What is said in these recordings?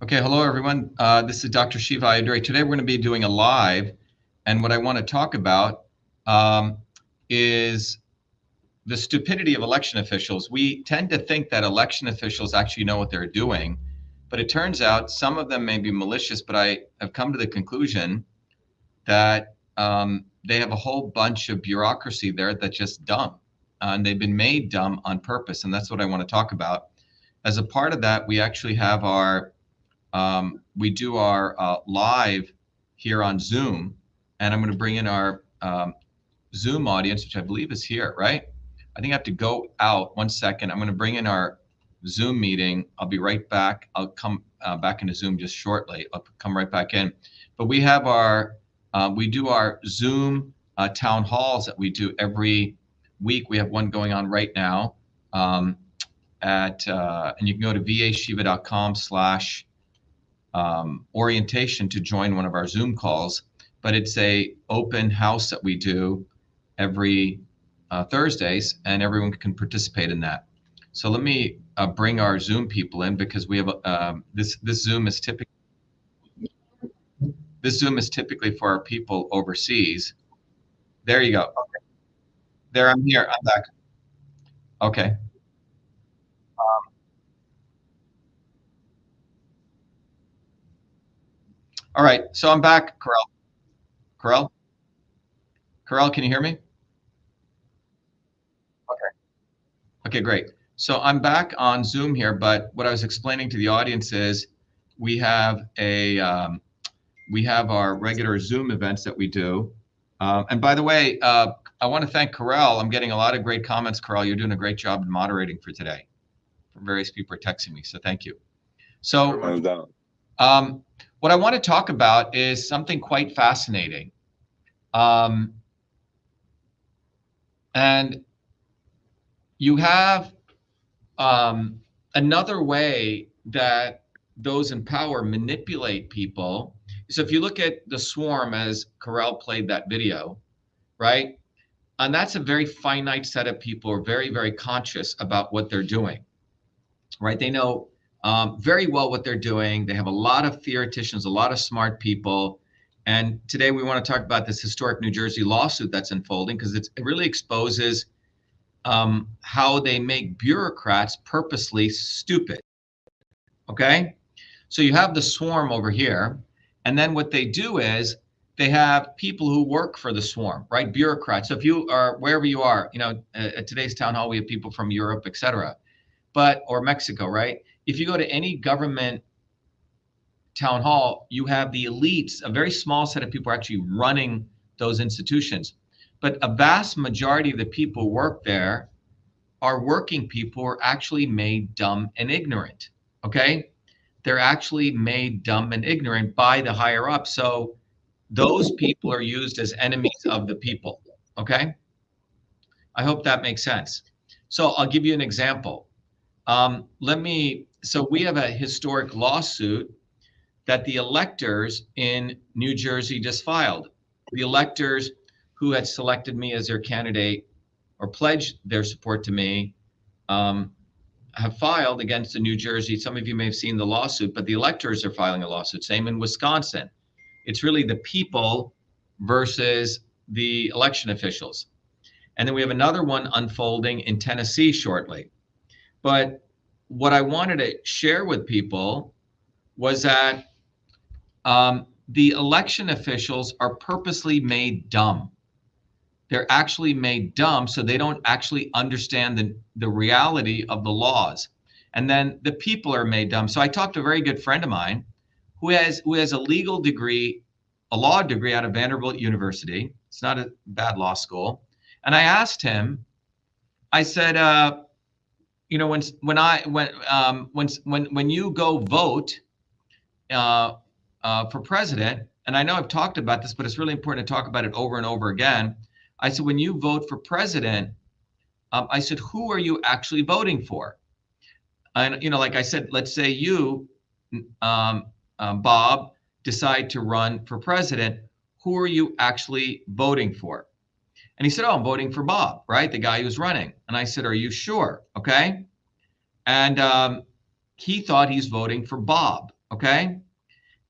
Okay, hello everyone. This is Dr. Shiva. Today we're going to be doing a live, and what I want to talk about is the stupidity of election officials. We tend to think that election officials actually know what they're doing, but it turns out some of them may be malicious, but I have come to the conclusion that they have a whole bunch of bureaucracy there that's just dumb, and they've been made dumb on purpose, and that's what I want to talk about. As a part of that, we actually have we do our live here on Zoom, and I'm going to bring in our Zoom audience, which I believe is here, right? I think I have to go out 1 second. I'm going to bring in our Zoom meeting. I'll be right back. I'll come back into Zoom just shortly. I'll come right back in. But we have we do our Zoom town halls that we do every week. We have one going on right now and you can go to vashiva.com/orientation to join one of our Zoom calls, but it's a open house that we do every Thursdays, and everyone can participate in that. So let me bring our Zoom people in, because we have this Zoom is typically for our people overseas. There you go. Okay. There, I'm here. I'm back. Okay. All right. So I'm back, Carell. Carell? Carell, can you hear me? Okay. Okay, great. So I'm back on Zoom here, but what I was explaining to the audience is we have we have our regular Zoom events that we do. And by the way, I want to thank Carell. I'm getting a lot of great comments, Carell. You're doing a great job in moderating for today. Various people are texting me, so thank you. So what I want to talk about is something quite fascinating. And you have another way that those in power manipulate people. So if you look at the swarm, as Carell played that video, right? And that's a very finite set of people who are very, very conscious about what they're doing, right? They know very well what they're doing. They have a lot of theoreticians, a lot of smart people. And today we want to talk about this historic New Jersey lawsuit that's unfolding, because it really exposes how they make bureaucrats purposely stupid. Okay? So you have the swarm over here, and then what they do is they have people who work for the swarm, right? Bureaucrats. So if you are wherever you are, you know, at today's town hall, we have people from Europe, et cetera, or Mexico, right? If you go to any government town hall, you have the elites, a very small set of people are actually running those institutions. But a vast majority of the people who work there are working people who are actually made dumb and ignorant, okay? They're actually made dumb and ignorant by the higher up. So those people are used as enemies of the people, okay? I hope that makes sense. So I'll give you an example. So we have a historic lawsuit that the electors in New Jersey just filed. The electors who had selected me as their candidate or pledged their support to me have filed against the New Jersey. Some of you may have seen the lawsuit, but the electors are filing a lawsuit. Same in Wisconsin. It's really the people versus the election officials. And then we have another one unfolding in Tennessee shortly. But what I wanted to share with people was that the election officials are purposely made dumb. They're actually made dumb so they don't actually understand the reality of the laws. And then the people are made dumb. So I talked to a very good friend of mine who has a legal degree, a law degree out of Vanderbilt University. It's not a bad law school. And I asked him, I said, you know, when you go vote for president, and I know I've talked about this, but it's really important to talk about it over and over again. I said, when you vote for president, I said, who are you actually voting for? And, you know, like I said, let's say you, Bob, decide to run for president. Who are you actually voting for? And he said, oh, I'm voting for Bob, right? The guy who's running. And I said, are you sure? Okay. And he thought he's voting for Bob. okay?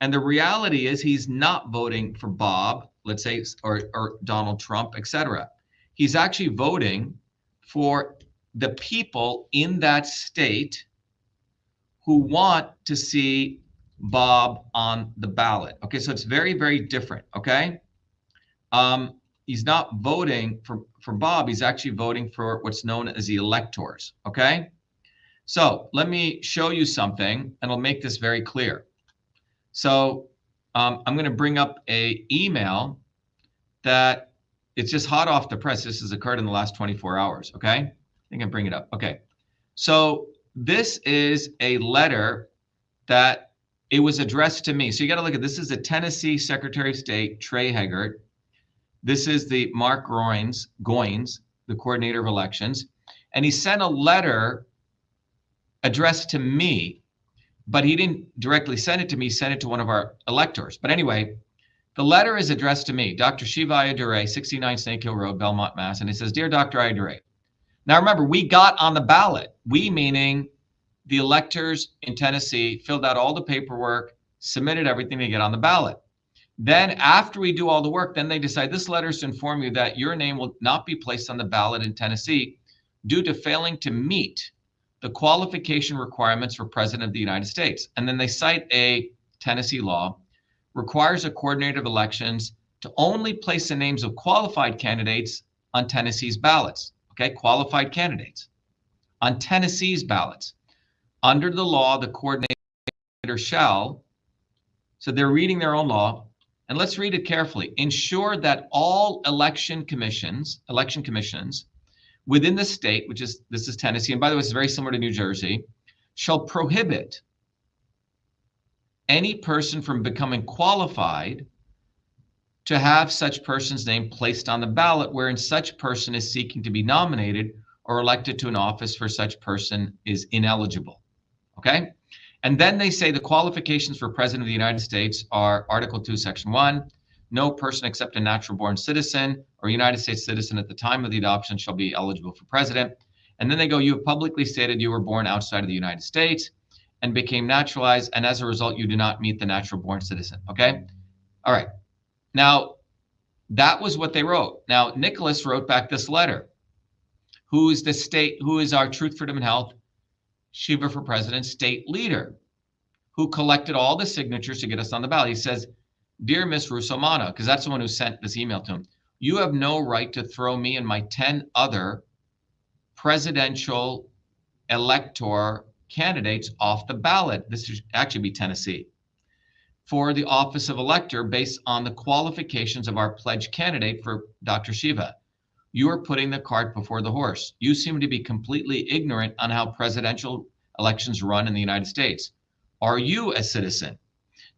And the reality is he's not voting for Bob, let's say, or Donald Trump, etc. He's actually voting for the people in that state who want to see Bob on the ballot. Okay, so it's very, very different, okay? He's not voting for Bob, he's actually voting for what's known as the electors, okay? So let me show you something, and I'll make this very clear. So I'm going to bring up a email that it's just hot off the press. This has occurred in the last 24 hours, okay? I think I bring it up. Okay. So this is a letter that it was addressed to me. So you got to look at this. Is the Tennessee Secretary of State, Trey Haggart. This is the Mark Goines, the coordinator of elections. And he sent a letter addressed to me, but he didn't directly send it to me, he sent it to one of our electors. But anyway, the letter is addressed to me, Dr.SHIVA Ayyadurai, 69 Snake Hill Road, Belmont, Mass. And it says, Dear Dr. Ayyadurai. Now remember, we got on the ballot. We meaning the electors in Tennessee filled out all the paperwork, submitted everything to get on the ballot. Then after we do all the work, then they decide this letter is to inform you that your name will not be placed on the ballot in Tennessee due to failing to meet the qualification requirements for President of the United States. And then they cite a Tennessee law, requires a coordinator of elections to only place the names of qualified candidates on Tennessee's ballots. Okay, qualified candidates on Tennessee's ballots. Under the law, the coordinator shall, so they're reading their own law, and let's read it carefully, ensure that all election commissions within the state, this is Tennessee, and by the way, it's very similar to New Jersey, shall prohibit any person from becoming qualified to have such person's name placed on the ballot wherein such person is seeking to be nominated or elected to an office for such person is ineligible. Okay? And then they say the qualifications for President of the United States are Article 2, Section 1, no person except a natural born citizen or United States citizen at the time of the adoption shall be eligible for president. And then they go, you have publicly stated you were born outside of the United States and became naturalized, and as a result, you do not meet the natural born citizen. Okay? All right. Now, that was what they wrote. Now, Nicholas wrote back this letter. Who is our Truth, Freedom, and Health, Shiva for President state leader, who collected all the signatures to get us on the ballot. He says, Dear Miss Russomano, because that's the one who sent this email to him, you have no right to throw me and my 10 other presidential elector candidates off the ballot. This should actually be Tennessee. For the office of elector based on the qualifications of our pledged candidate for Dr. Shiva. You are putting the cart before the horse. You seem to be completely ignorant on how presidential elections run in the United States. Are you a citizen?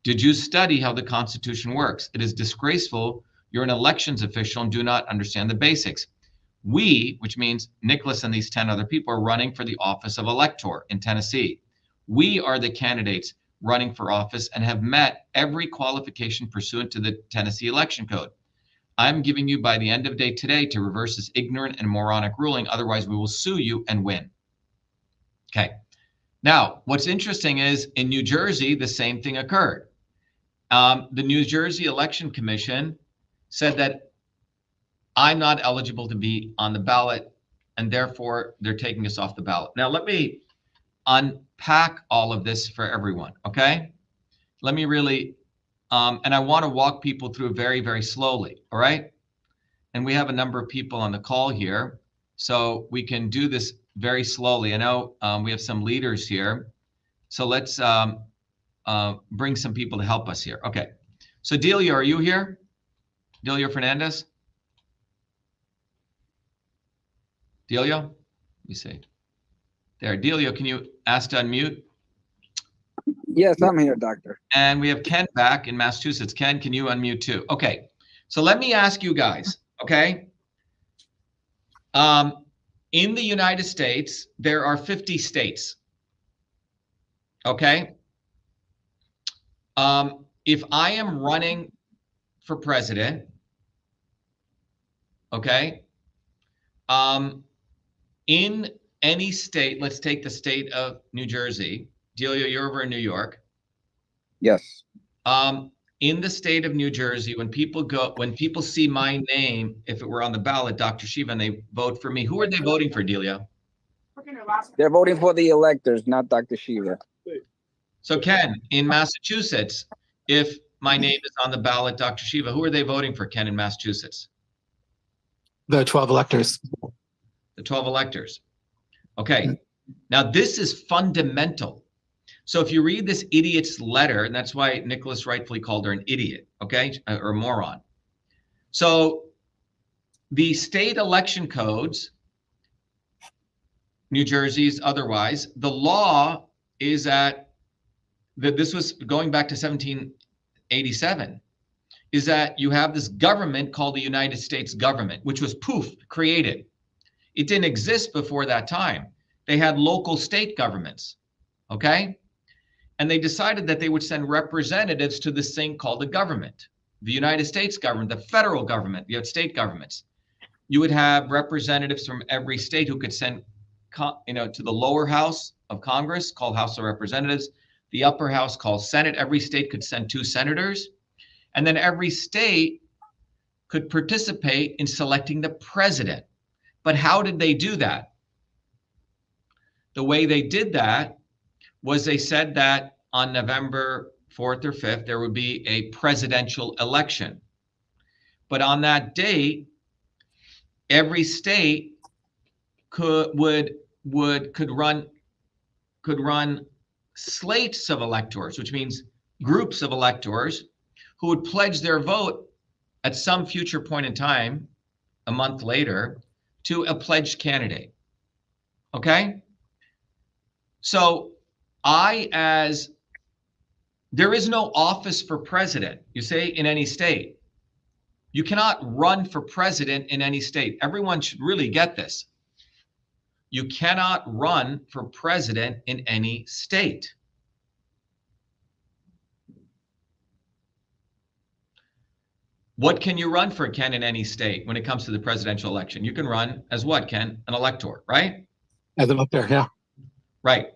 Did you study how the Constitution works? It is disgraceful. You're an elections official and do not understand the basics. We, which means Nicholas and these 10 other people, are running for the office of elector in Tennessee. We are the candidates running for office and have met every qualification pursuant to the Tennessee Election Code. I'm giving you by the end of day today to reverse this ignorant and moronic ruling. Otherwise, we will sue you and win. Okay. Now, what's interesting is in New Jersey, the same thing occurred. The New Jersey Election Commission said that I'm not eligible to be on the ballot, and therefore they're taking us off the ballot. Now, let me unpack all of this for everyone, okay? Let me really, and I want to walk people through very, very slowly, all right? And we have a number of people on the call here, so we can do this very slowly. I know we have some leaders here, so let's bring some people to help us here. Okay, so Delia, are you here? Delia Fernandez? Delia? Let me see. There, Delia, can you ask to unmute? Yes, I'm here, doctor. And we have Ken back in Massachusetts. Ken, can you unmute too? Okay, so let me ask you guys, okay? In the United States, there are 50 states, okay? If I am running for president, okay, in any state, let's take the state of New Jersey. Delia, you're over in New York. Yes. In the state of New Jersey, when people see my name, if it were on the ballot, Dr. Shiva, and they vote for me, who are they voting for, Delia? They're voting for the electors, not Dr. Shiva. So Ken, in Massachusetts, if my name is on the ballot, Dr. Shiva, who are they voting for, Ken, in Massachusetts? The 12 electors. The 12 electors. Okay. Now this is fundamental. So if you read this idiot's letter, and that's why Nicholas rightfully called her an idiot, okay, or a moron. So the state election codes, New Jersey's otherwise, the law is that this was going back to 1787, is that you have this government called the United States government, which was created. It didn't exist before that time. They had local state governments, okay? And they decided that they would send representatives to this thing called the government, the United States government, the federal government. You had state governments. You would have representatives from every state who could send, to the lower house of Congress called House of Representatives, the upper house called Senate. Every state could send 2 senators, and then every state could participate in selecting the president. But how did they do that? The way they did that was they said that on November 4th or 5th, there would be a presidential election. But on that date, every state could run slates of electors, which means groups of electors who would pledge their vote at some future point in time, a month later, to a pledged candidate. Okay? So there is no office for president, you say, in any state. You cannot run for president in any state. Everyone should really get this. You cannot run for president in any state. What can you run for, Ken, in any state when it comes to the presidential election? You can run as what, Ken? An elector, right? As an elector, yeah. Right.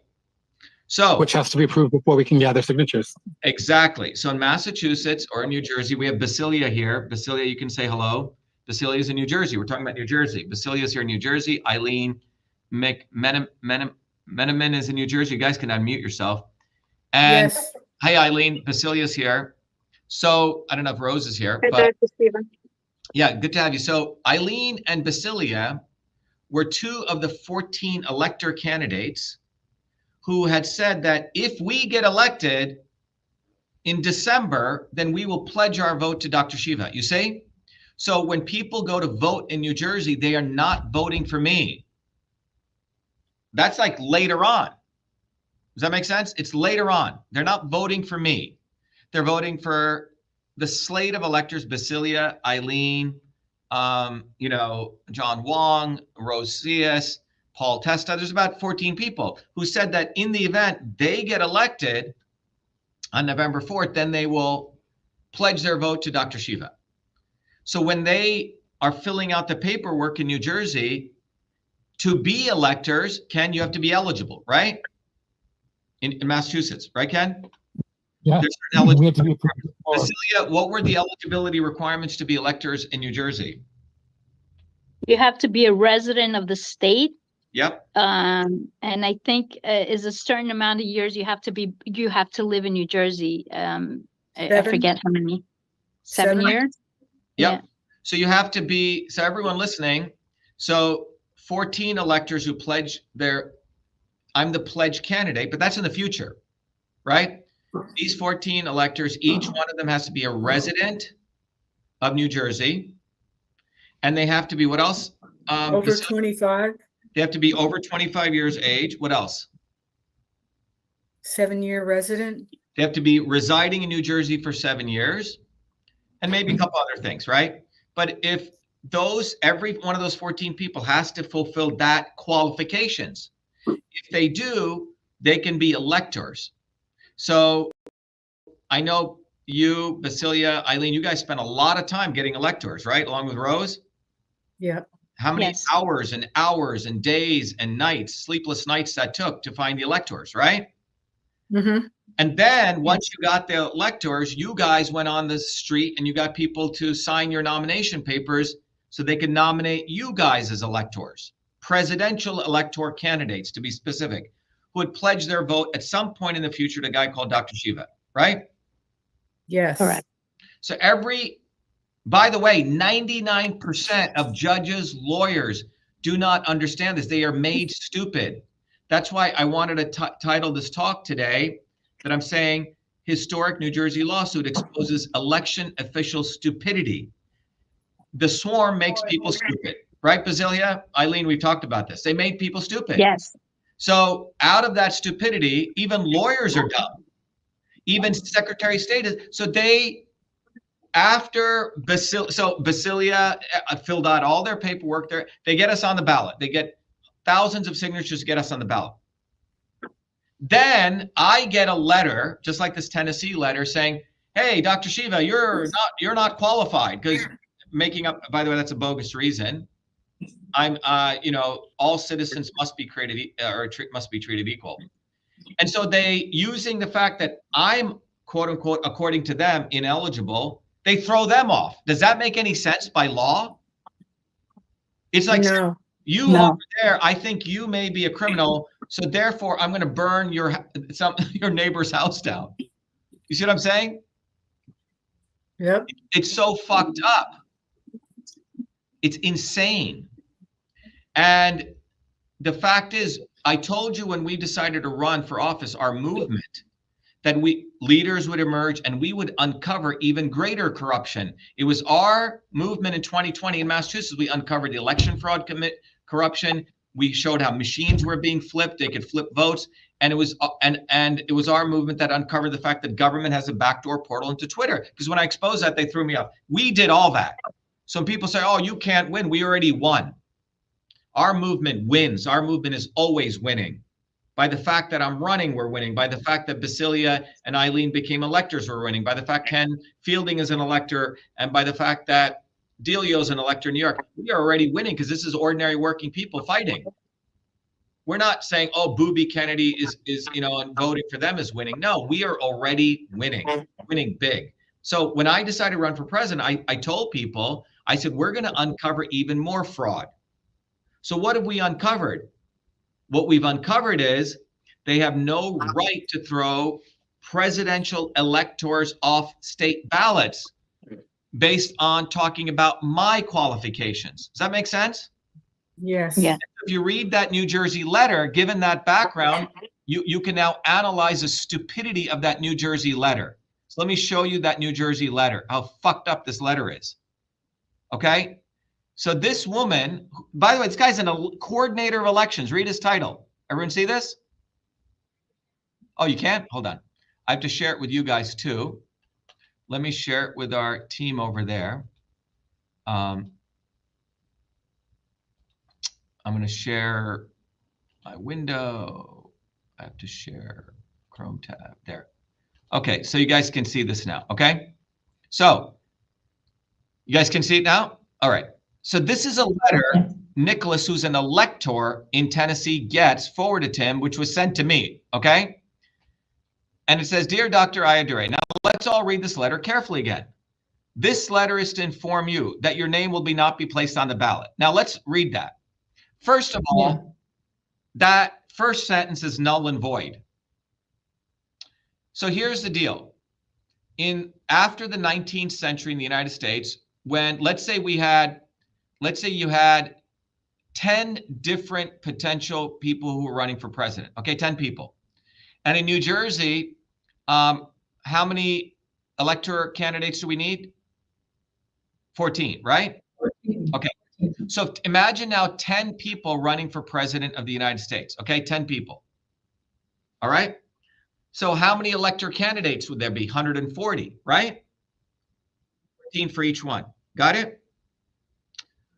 So, which has to be approved before we can gather signatures. Exactly. So in Massachusetts or in New Jersey, we have Basilia here. Basilia, you can say hello. Basilia is in New Jersey. We're talking about New Jersey. Basilia is here in New Jersey. Eileen Meneman is in New Jersey. You guys can unmute yourself. And Yes. Hi, Eileen. Basilia's here. So I don't know if Rose is here, Hi, but Dr. Shiva. yeah, good to have you. So Eileen and Basilia were 2 of the 14 elector candidates who had said that if we get elected in December, then we will pledge our vote to Dr. Shiva. You see? So when people go to vote in New Jersey, they are not voting for me. That's like later on. Does that make sense? It's later on. They're not voting for me. They're voting for the slate of electors, Basilia, Eileen, John Wong, Rose Cias, Paul Testa. There's about 14 people who said that in the event they get elected on November 4th, then they will pledge their vote to Dr. Shiva. So when they are filling out the paperwork in New Jersey, to be electors, Ken, you have to be eligible, right? In Massachusetts, right, Ken? Yeah. We have to be approved before. Basilia, what were the eligibility requirements to be electors in New Jersey? You have to be a resident of the state. Yep. And I think is a certain amount of years you have to live in New Jersey. I forget how many. 7 years? Yep. Yeah. So you have to be, so everyone listening, so 14 electors who pledge I'm the pledge candidate, but that's in the future, right? These 14 electors, each one of them has to be a resident of New Jersey. And they have to be, what else? Over 25, They have to be over 25 years age. What else? 7-year resident. They have to be residing in New Jersey for 7 years, and maybe a couple other things, right? But if every one of those 14 people has to fulfill that qualifications. If they do, they can be electors. So I know you, Basilia, Eileen, you guys spent a lot of time getting electors, right? Along with Rose? Yeah. How many Yes. hours and days and nights, sleepless nights that took to find the electors, right? Mm-hmm. And then once you got the electors, you guys went on the street and you got people to sign your nomination papers so they could nominate you guys as electors, presidential elector candidates to be specific, who would pledge their vote at some point in the future to a guy called Dr.SHIVA, right? Yes. Correct. So by the way, 99% of judges, lawyers do not understand this. They are made stupid. That's why I wanted to title this talk today that I'm saying historic New Jersey lawsuit exposes election official stupidity. The swarm makes people stupid, right, Basilia? Eileen, we've talked about this. They made people stupid. Yes. So out of that stupidity, even lawyers are dumb. Even Secretary of State is. So Basilia filled out all their paperwork there. They get us on the ballot. They get thousands of signatures to get us on the ballot. Then I get a letter, just like this Tennessee letter, saying, "Hey, Dr. Shiva, you're not qualified," because making up. By the way, that's a bogus reason. I'm, all citizens must be created must be treated equal, and so they, using the fact that I'm quote unquote, according to them, ineligible, they throw them off. Does that make any sense by law? It's like, No. you over there, I think you may be a criminal, so therefore I'm going to burn your neighbor's house down. You see what I'm saying? Yep. It's so fucked up. It's insane. And the fact is, I told you when we decided to run for office, our movement, that leaders would emerge and we would uncover even greater corruption. It was our movement in 2020 in Massachusetts. We uncovered the election fraud corruption. We showed how machines were being flipped. They could flip votes. And it was it was our movement that uncovered the fact that government has a backdoor portal into Twitter. Because when I exposed that, they threw me off. We did all that. Some people say, "Oh, you can't win." We already won. Our movement wins. Our movement is always winning. By the fact that I'm running, we're winning. By the fact that Basilia and Eileen became electors, we're winning. By the fact Ken Fielding is an elector, and by the fact that Delio's an elector in New York, we are already winning because this is ordinary working people fighting. We're not saying, "Oh, Booby Kennedy is and voting for them is winning." No, we are already winning big. So when I decided to run for president, I told people, I said, we're going to uncover even more fraud. So what have we uncovered? What we've uncovered is they have no right to throw presidential electors off state ballots based on talking about my qualifications. Does that make sense? Yes. Yeah. If you read that New Jersey letter, given that background, you can now analyze the stupidity of that New Jersey letter. So let me show you that New Jersey letter, how fucked up this letter is. Okay? So this woman, by the way, this guy's a coordinator of elections. Read his title. Everyone see this? Oh, you can't? Hold on. I have to share it with you guys too. Let me share it with our team over there. I'm going to share my window. I have to share Chrome tab there. Okay, so you guys can see this now, okay? So you guys can see it now? All right. So this is a letter Nicholas, who's an elector in Tennessee, gets forwarded to him, which was sent to me, okay? And it says, "Dear Dr. Ayadure," now let's all read this letter carefully again. "This letter is to inform you that your name will not be placed on the ballot." Now let's read that. First of all, that first sentence is null and void. So here's the deal. After the 19th century in the United States, when let's say you had 10 different potential people who were running for president, okay, 10 people. And in New Jersey, how many elector candidates do we need? 14, right? 14. Okay. So imagine now 10 people running for president of the United States, okay, 10 people. All right? So how many elector candidates would there be? 140, right? 14 for each one. Got it?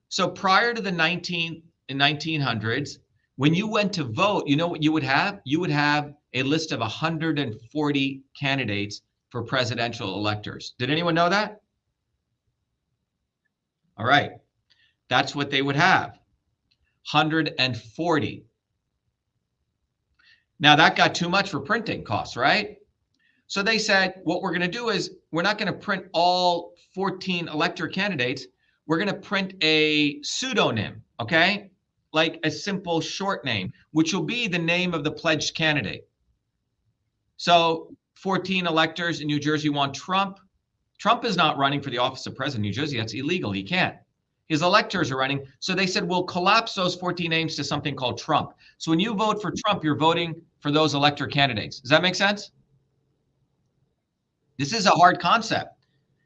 So prior to the 1900s, when you went to vote, you know what you would have? You would have a list of 140 candidates for presidential electors. Did anyone know that? All right. That's what they would have. 140. Now that got too much for printing costs, right? So they said, what we're going to do is we're not going to print all 14 elector candidates. We're going to print a pseudonym, okay? Like a simple short name, which will be the name of the pledged candidate. So 14 electors in New Jersey want Trump. Trump is not running for the office of president of New Jersey. That's illegal. He can't. His electors are running. So they said, we'll collapse those 14 names to something called Trump. So when you vote for Trump, you're voting for those elector candidates. Does that make sense? This is a hard concept.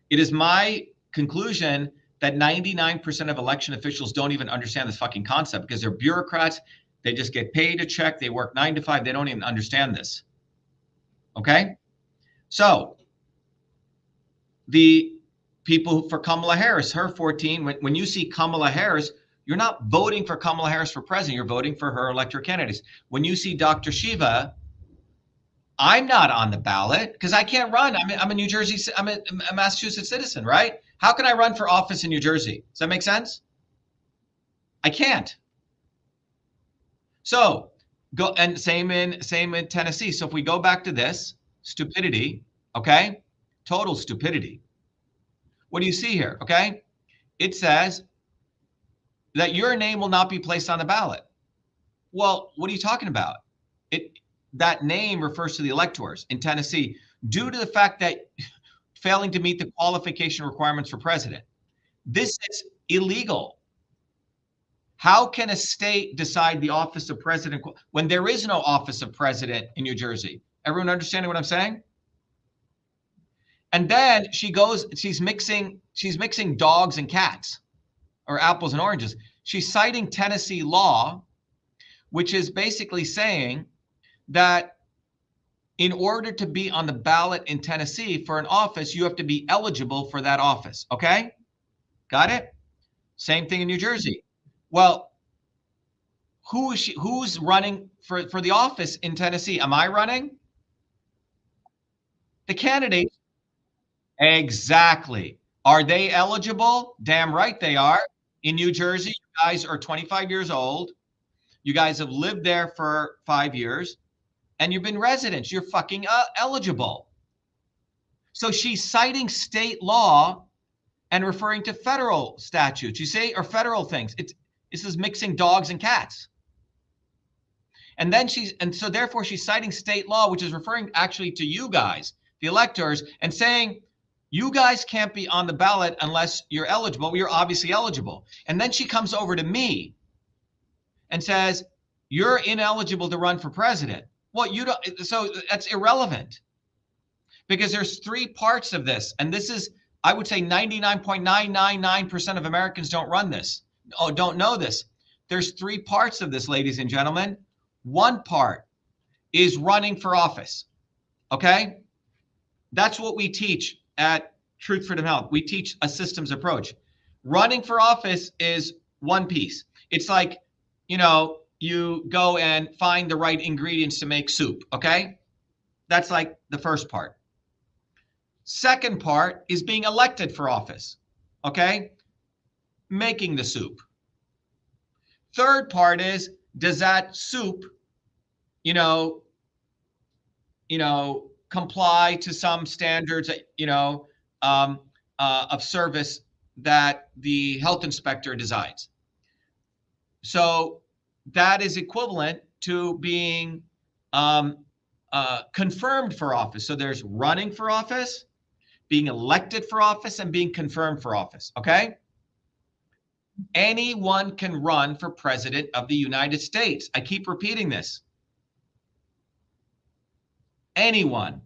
It is my conclusion that 99% of election officials don't even understand this fucking concept because they're bureaucrats. They just get paid a check. They work 9 to 5. They don't even understand this. Okay? So the people for Kamala Harris, her 14, when you see Kamala Harris, you're not voting for Kamala Harris for president. You're voting for her elector candidates. When you see Dr.SHIVA, I'm not on the ballot because I can't run. I'm a New Jersey, I'm a Massachusetts citizen, right? How can I run for office in New Jersey? Does that make sense? I can't. So go, and same in Tennessee. So if we go back to this, stupidity, okay? Total stupidity. What do you see here? Okay. It says that your name will not be placed on the ballot. Well, what are you talking about? That name refers to the electors in Tennessee due to the fact that failing to meet the qualification requirements for president. This is illegal. How can a state decide the office of president when there is no office of president in New Jersey? Everyone understanding what I'm saying? And then she goes, she's mixing dogs and cats or apples and oranges. She's citing Tennessee law, which is basically saying that in order to be on the ballot in Tennessee for an office, you have to be eligible for that office. Okay? Got it? Same thing in New Jersey. Well, who's running for the office in Tennessee? Am I running? The candidate. Exactly. Are they eligible? Damn right they are. In New Jersey, you guys are 25 years old. You guys have lived there for 5 years and you've been residents. You're fucking eligible. So she's citing state law and referring to federal statutes, you see, or federal things. This is mixing dogs and cats. And then so therefore she's citing state law, which is referring actually to you guys, the electors, and saying, you guys can't be on the ballot unless you're eligible. Well, you're obviously eligible. And then she comes over to me and says, you're ineligible to run for president. Well, you don't, so that's irrelevant because there's 3 parts of this. And this is, I would say 99.999% of Americans don't run this. Oh, don't know this. There's 3 parts of this, ladies and gentlemen. One part is running for office. Okay? That's what we teach at Truth Freedom Health. We teach a systems approach. Running for office is one piece. It's like, you know, you go and find the right ingredients to make soup, okay? That's like the first part. Second part is being elected for office, okay? Making the soup. Third part is, does that soup, comply to some standards, of service that the health inspector decides. So that is equivalent to being confirmed for office. So there's running for office, being elected for office, and being confirmed for office, okay? Anyone can run for president of the United States. I keep repeating this. Anyone.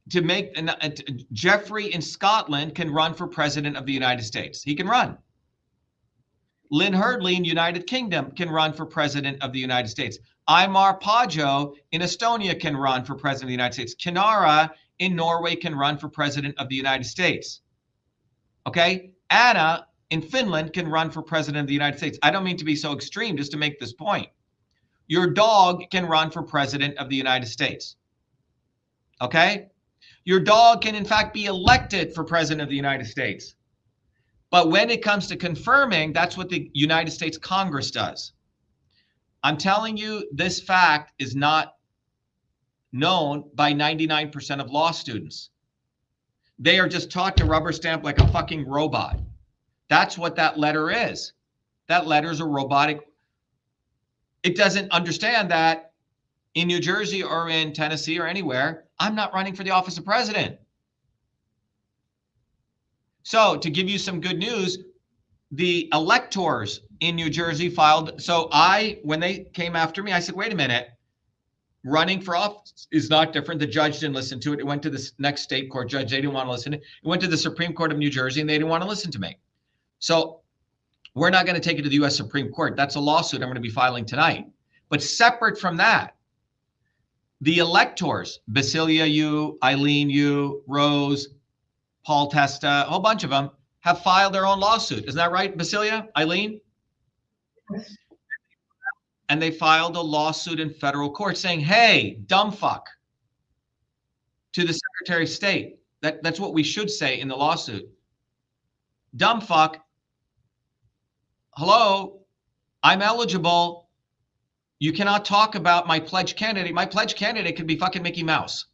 Jeffrey in Scotland can run for president of the United States. He can run. Lynn Hurdley in United Kingdom can run for president of the United States. Aymar Pajo in Estonia can run for president of the United States. Kinara in Norway can run for president of the United States. Okay? Anna in Finland can run for president of the United States. I don't mean to be so extreme, just to make this point. Your dog can run for president of the United States. Okay? Your dog can, in fact, be elected for president of the United States. But when it comes to confirming, that's what the United States Congress does. I'm telling you, this fact is not known by 99% of law students. They are just taught to rubber stamp like a fucking robot. That's what that letter is. That letter is a robotic. It doesn't understand that in New Jersey or in Tennessee or anywhere, I'm not running for the office of president. So to give you some good news, the electors in New Jersey filed. So when they came after me, I said, wait a minute, running for office is not different. The judge didn't listen to it. It went to the next state court judge. They didn't want to listen. It went to the Supreme Court of New Jersey and they didn't want to listen to me. So we're not going to take it to the U.S. Supreme Court. That's a lawsuit I'm going to be filing tonight. But separate from that, the electors, Basilia, you, Eileen, you, Rose, Paul Testa, a whole bunch of them have filed their own lawsuit. Isn't that right, Basilia, Eileen? Yes. And they filed a lawsuit in federal court saying, hey, dumb fuck, to the Secretary of State. That's what we should say in the lawsuit. Dumb fuck, hello, I'm eligible. You cannot talk about my pledge candidate. My pledge candidate could be fucking Mickey Mouse.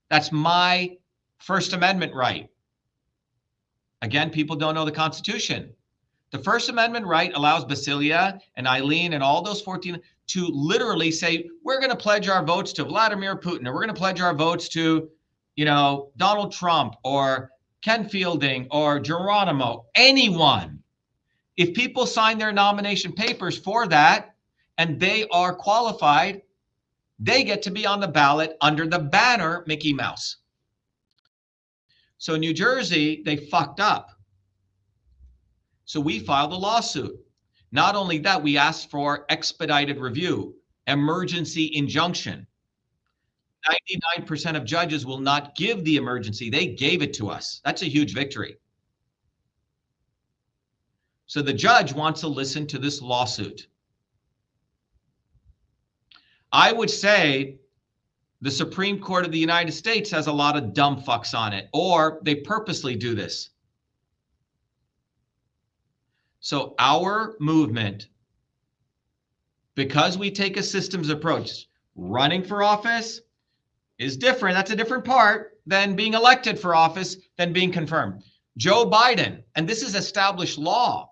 That's my First Amendment right. Again, people don't know the Constitution. The First Amendment right allows Basilia and Eileen and all those 14 to literally say, we're going to pledge our votes to Vladimir Putin, or we're going to pledge our votes to, Donald Trump or Ken Fielding or Geronimo, anyone. If people sign their nomination papers for that and they are qualified, they get to be on the ballot under the banner Mickey Mouse. So in New Jersey, they fucked up. So we filed a lawsuit. Not only that, we asked for expedited review, emergency injunction. 99% of judges will not give the emergency. They gave it to us. That's a huge victory. So the judge wants to listen to this lawsuit. I would say the Supreme Court of the United States has a lot of dumb fucks on it, or they purposely do this. So our movement, because we take a systems approach, running for office is different. That's a different part than being elected for office, than being confirmed. Joe Biden, and this is established law,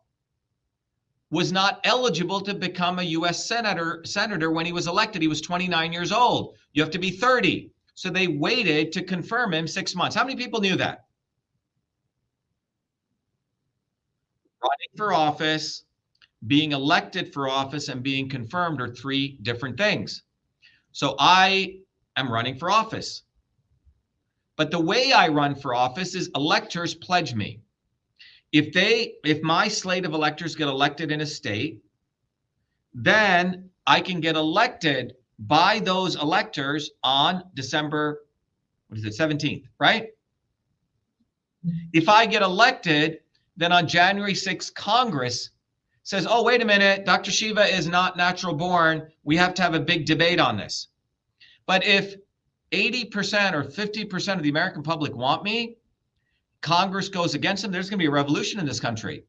was not eligible to become a U.S. senator when he was elected. He was 29 years old. You have to be 30. So they waited to confirm him 6 months. How many people knew that? Running for office, being elected for office, and being confirmed are three different things. So I am running for office. But the way I run for office is electors pledge me. If my slate of electors get elected in a state, then I can get elected by those electors on December, 17th, right? If I get elected, then on January 6th, Congress says, oh, wait a minute, Dr. Shiva is not natural born. We have to have a big debate on this. But if 80% or 50% of the American public want me, Congress goes against them, there's going to be a revolution in this country.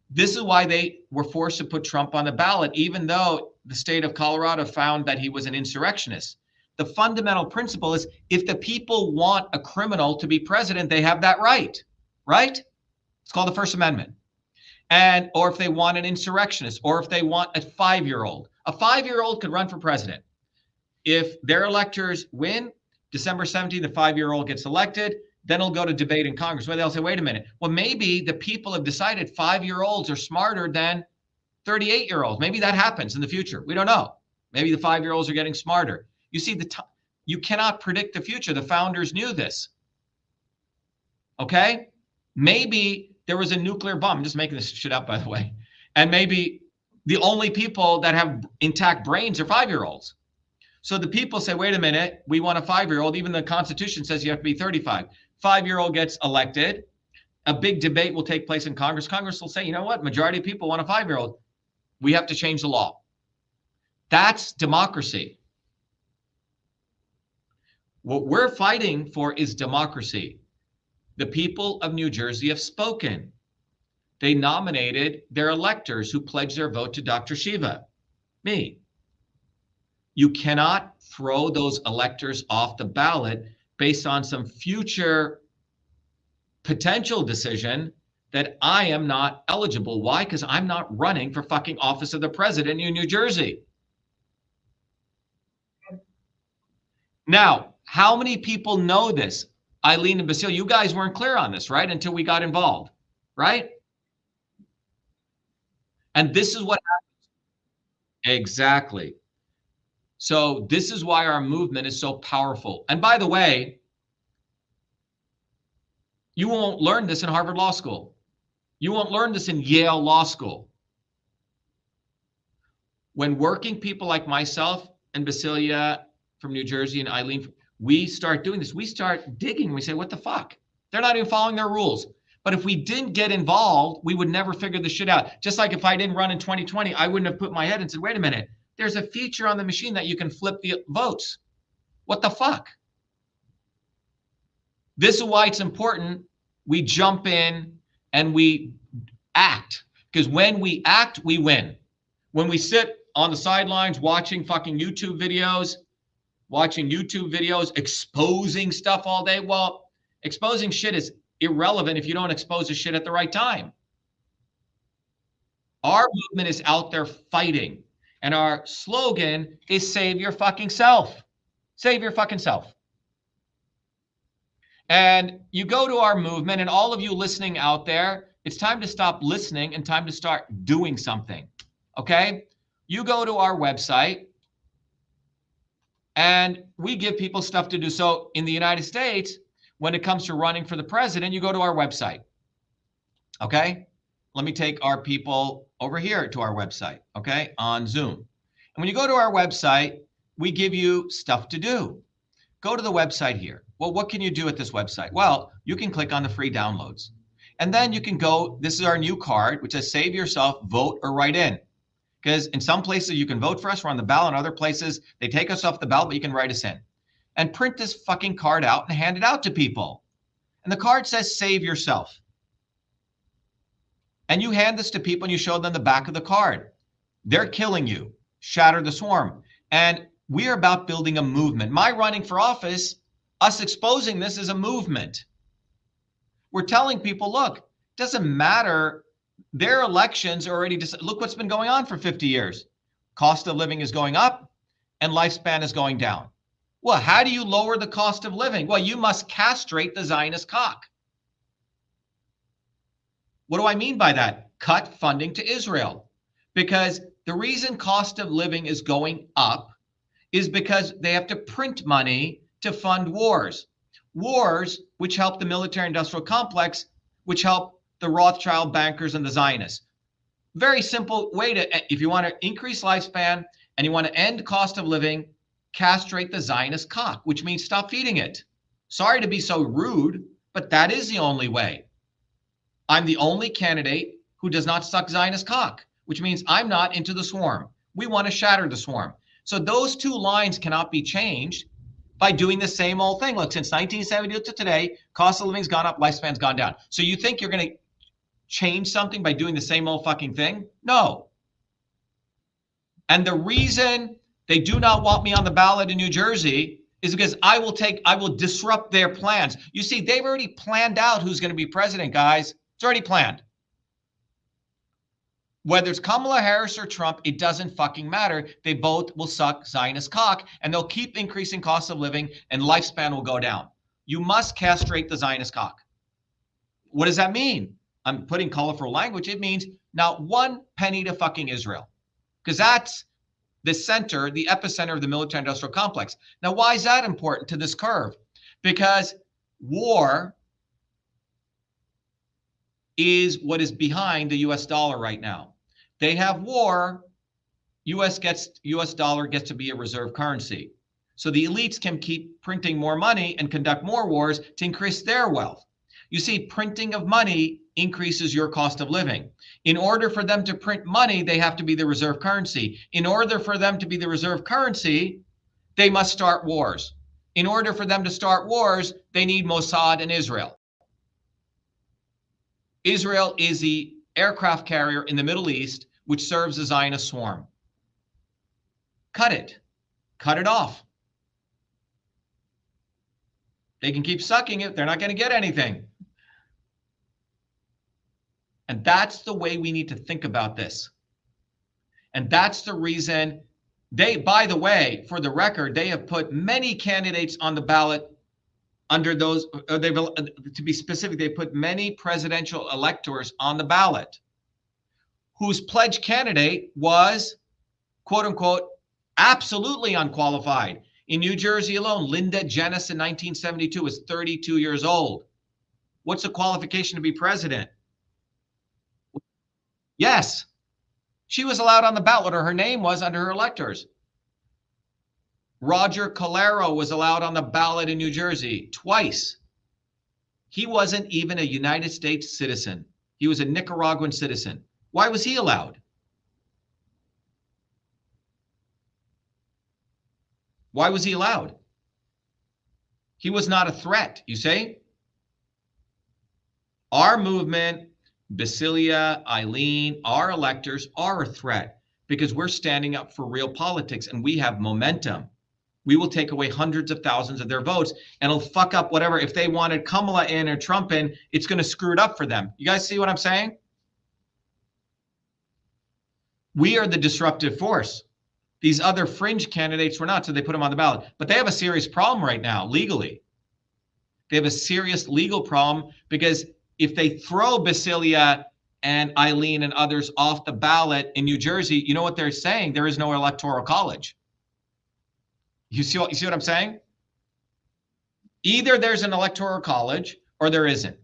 This is why they were forced to put Trump on the ballot, even though the state of Colorado found that he was an insurrectionist. The fundamental principle is if the people want a criminal to be president, they have that right, right? It's called the First Amendment. Or if they want an insurrectionist, or if they want a 5-year-old. A 5-year-old could run for president. If their electors win, December 17th, the 5-year-old gets elected, then it'll go to debate in Congress where they'll say, wait a minute, well, maybe the people have decided 5-year-olds are smarter than 38-year-olds. Maybe that happens in the future. We don't know. Maybe the 5-year-olds are getting smarter. You see, you cannot predict the future. The founders knew this. Okay? Maybe there was a nuclear bomb. I'm just making this shit up, by the way. And maybe the only people that have intact brains are 5-year-olds. So the people say, wait a minute, we want a 5-year-old. Even the Constitution says you have to be 35. 5-year-old gets elected. A big debate will take place in Congress. Congress will say, you know what? Majority of people want a 5-year-old. We have to change the law. That's democracy. What we're fighting for is democracy. The people of New Jersey have spoken. They nominated their electors who pledged their vote to Dr. Shiva, me. You cannot throw those electors off the ballot based on some future potential decision that I am not eligible. Why? Because I'm not running for fucking office of the president in New Jersey. Now, how many people know this? Eileen and Basile, you guys weren't clear on this, right? Until we got involved, right? And this is what happens. Exactly. So this is why our movement is so powerful. And by the way, you won't learn this in Harvard Law School. You won't learn this in Yale Law School. When working people like myself and Basilia from New Jersey and Eileen, we start doing this. We start digging. We say, what the fuck? They're not even following their rules. But if we didn't get involved, we would never figure this shit out. Just like if I didn't run in 2020, I wouldn't have put my head and said, wait a minute, there's a feature on the machine that you can flip the votes. What the fuck? This is why it's important we jump in and we act. Because when we act, we win. When we sit on the sidelines watching fucking YouTube videos, exposing stuff all day, well, exposing shit is irrelevant if you don't expose the shit at the right time. Our movement is out there fighting. And our slogan is save your fucking self. Save your fucking self. And you go to our movement, and all of you listening out there, it's time to stop listening and time to start doing something. Okay? You go to our website, and we give people stuff to do. So in the United States, when it comes to running for the president, you go to our website. Okay? Let me take our people over here to our website, okay, on Zoom. And when you go to our website, we give you stuff to do. Go to the website here. Well, what can you do at this website? Well, you can click on the free downloads. And then you can go, this is our new card, which says save yourself, vote, or write in. Because in some places you can vote for us, we're on the ballot. In other places, they take us off the ballot, but you can write us in. And print this fucking card out and hand it out to people. And the card says save yourself. And you hand this to people and you show them the back of the card. They're killing you. Shatter the swarm. And we are about building a movement. My running for office, us exposing this is a movement. We're telling people, look, it doesn't matter. Their elections are already decided. Look what's been going on for 50 years. Cost of living is going up and lifespan is going down. Well, how do you lower the cost of living? Well, you must castrate the Zionist cock. What do I mean by that? Cut funding to Israel. Because the reason cost of living is going up is because they have to print money to fund wars. Wars which help the military-industrial complex, which help the Rothschild bankers and the Zionists. Very simple way to, if you want to increase lifespan and you want to end cost of living, castrate the Zionist cock, which means stop feeding it. Sorry to be so rude, but that is the only way. I'm the only candidate who does not suck Zionist cock, which means I'm not into the swarm. We want to shatter the swarm. So those two lines cannot be changed by doing the same old thing. Look, since 1970 to today, cost of living's gone up, lifespan's gone down. So you think you're going to change something by doing the same old fucking thing? No. And the reason they do not want me on the ballot in New Jersey is because I will disrupt their plans. You see, they've already planned out who's going to be president, guys. It's already planned. Whether it's Kamala Harris or Trump, it doesn't fucking matter. They both will suck Zionist cock, and they'll keep increasing cost of living, and lifespan will go down. You must castrate the Zionist cock. What does that mean? I'm putting colorful language. It means not one penny to fucking Israel, because that's the center, the epicenter of the military-industrial complex. Now, why is that important to this curve? Because war is what is behind the US dollar right now. They have war, US dollar gets to be a reserve currency. So the elites can keep printing more money and conduct more wars to increase their wealth. You see, printing of money increases your cost of living. In order for them to print money, they have to be the reserve currency. In order for them to be the reserve currency, they must start wars. In order for them to start wars, they need Mossad and Israel. Israel is the aircraft carrier in the Middle East, which serves the Zionist swarm. Cut it. cut it off. They can keep sucking it. They're not going to get anything. And that's the way we need to think about this. And that's the reason they, by the way, for the record, they have put many candidates on the ballot under those, to be specific, they put many presidential electors on the ballot whose pledge candidate was, quote unquote, absolutely unqualified. In New Jersey alone, Linda Jenness in 1972 was 32 years old. What's the qualification to be president? Yes, she was allowed on the ballot, or her name was under her electors. Roger Calero was allowed on the ballot in New Jersey twice. He wasn't even a United States citizen. He was a Nicaraguan citizen. Why was he allowed? Why was he allowed? He was not a threat, you see? Our movement, Basilia, Eileen, our electors are a threat because we're standing up for real politics and we have momentum. We will take away hundreds of thousands of their votes and it'll fuck up whatever. If they wanted Kamala in or Trump in, it's going to screw it up for them. You guys see what I'm saying? We are the disruptive force. These other fringe candidates were not, so they put them on the ballot. But they have a serious problem right now, legally. They have a serious legal problem because if they throw Basilia and Eileen and others off the ballot in New Jersey, you know what they're saying? There is no electoral college. You see what I'm saying? Either there's an electoral college or there isn't.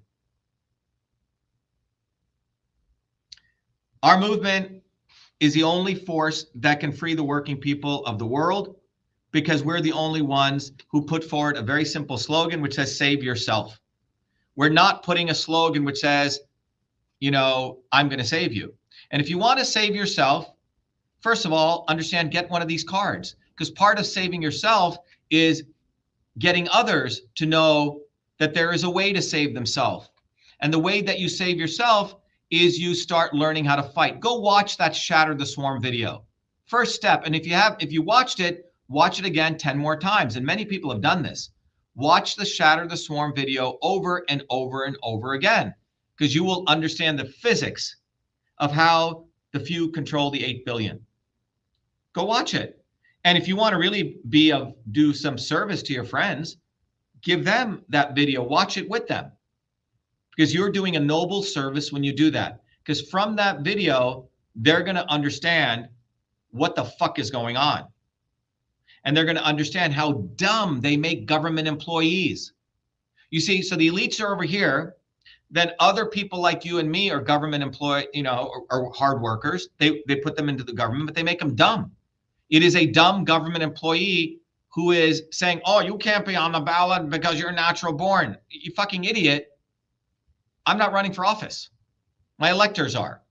Our movement is the only force that can free the working people of the world because we're the only ones who put forward a very simple slogan which says, save yourself. We're not putting a slogan which says, you know, I'm going to save you. And if you want to save yourself, first of all, understand, get one of these cards. Because part of saving yourself is getting others to know that there is a way to save themselves. And the way that you save yourself is you start learning how to fight. Go watch that Shatter the Swarm video. First step. And if you watched it, watch it again 10 more times. And many people have done this. Watch the Shatter the Swarm video over and over and over again, because you will understand the physics of how the few control the 8 billion. Go watch it. And if you want to really do some service to your friends, give them that video, watch it with them, because you're doing a noble service when you do that. Because from that video, they're going to understand what the fuck is going on. And they're going to understand how dumb they make government employees. You see, so the elites are over here, then other people like you and me are government employee, you know, are hard workers. They put them into the government, but they make them dumb. It is a dumb government employee who is saying, oh, you can't be on the ballot because you're natural born. You fucking idiot. I'm not running for office. My electors are.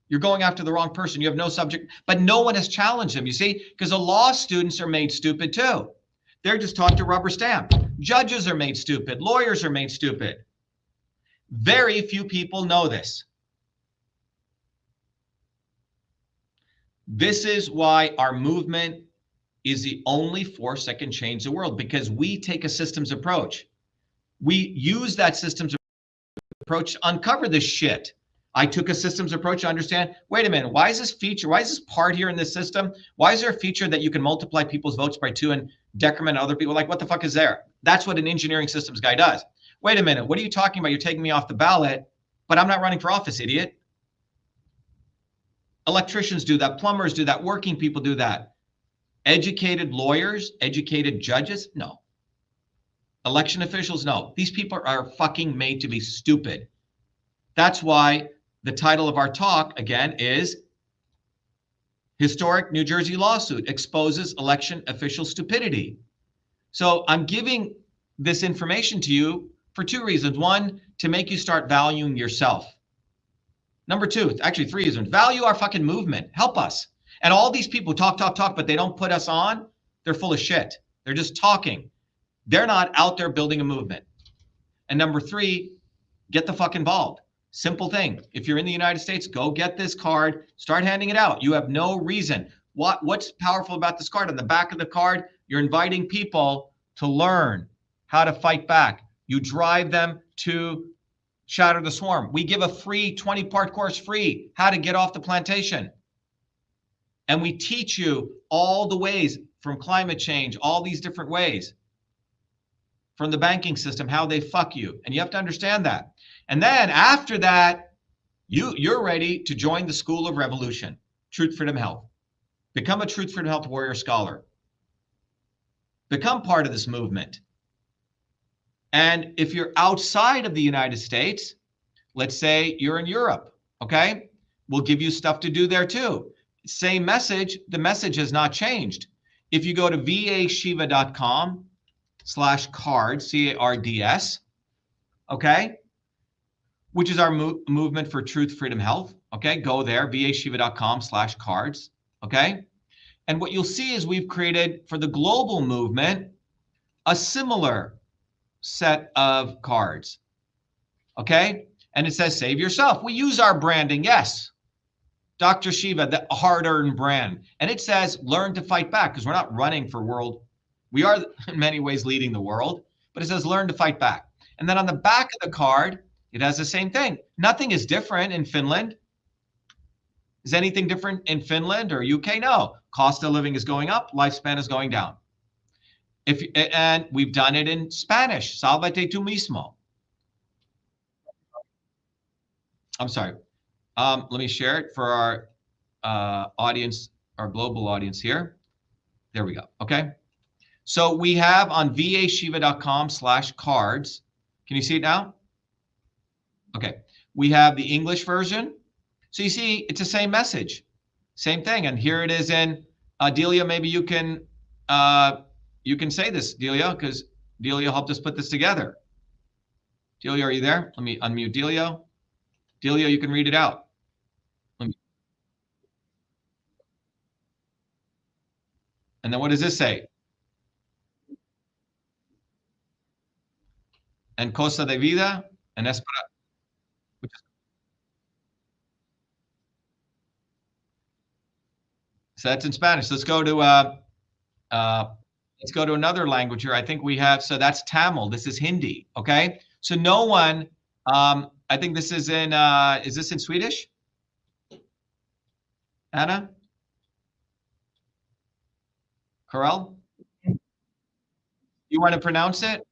You're going after the wrong person. You have no subject, but no one has challenged them, you see, because the law students are made stupid too. They're just taught to rubber stamp. Judges are made stupid. Lawyers are made stupid. Very few people know this. This is why our movement is the only force that can change the world, because we take a systems approach. We use that systems approach to uncover this shit. I took a systems approach to understand, wait a minute, why is this feature, why is this part here in this system? Why is there a feature that you can multiply people's votes by 2 and decrement other people? Like, what the fuck is there? That's what an engineering systems guy does. Wait a minute, what are you talking about? You're taking me off the ballot, but I'm not running for office, idiot. Electricians do that, plumbers do that, working people do that. Educated lawyers, educated judges, no. Election officials, no. These people are fucking made to be stupid. That's why the title of our talk, again, is Historic New Jersey Lawsuit Exposes Election Official Stupidity. So I'm giving this information to you for 2 reasons. 1, to make you start valuing yourself. Number 2, actually 3 reasons. Value our fucking movement. Help us. And all these people talk, but they don't put us on. They're full of shit. They're just talking. They're not out there building a movement. And number 3, get the fuck involved. Simple thing. If you're in the United States, go get this card, start handing it out. You have no reason. What's powerful about this card? On the back of the card, you're inviting people to learn how to fight back. You drive them to shatter the swarm. We give a free 20-part course free, how to get off the plantation. And we teach you all the ways from climate change, all these different ways from the banking system, how they fuck you. And you have to understand that. And then after that, you're ready to join the School of Revolution, Truth, Freedom, Health. Become a Truth, Freedom, Health warrior scholar. Become part of this movement. And if you're outside of the United States, let's say you're in Europe, okay? We'll give you stuff to do there too. Same message, the message has not changed. If you go to vashiva.com/cards, C-A-R-D-S, okay? Which is our movement for Truth, Freedom, Health, okay? Go there, vashiva.com/cards, okay? And what you'll see is we've created for the global movement a similar set of cards, okay? And it says, save yourself. We use our branding, yes. Dr.SHIVA, the hard-earned brand. And it says, learn to fight back, because we're not running for world. We are in many ways leading the world, but it says, learn to fight back. And then on the back of the card, it has the same thing. Nothing is different in Finland. Is anything different in Finland or UK? No. Cost of living is going up, lifespan is going down. And we've done it in Spanish. Sálvate tú mismo. I'm sorry. Let me share it for our audience, our global audience here. There we go. Okay. So we have on vashiva.com/cards. Can you see it now? Okay. We have the English version. So you see, it's the same message, same thing. And here it is in Delia. Maybe you can say this, Delia, because Delia helped us put this together. Delia, are you there? Let me unmute Delia. Delia, you can read it out. And then what does this say? En cosa de vida, en espera. So that's in Spanish. Let's go to another language here. I think we have, so that's Tamil. This is Hindi. Okay. So no one, I think this is is this in Swedish? Anna? Carell? You want to pronounce it?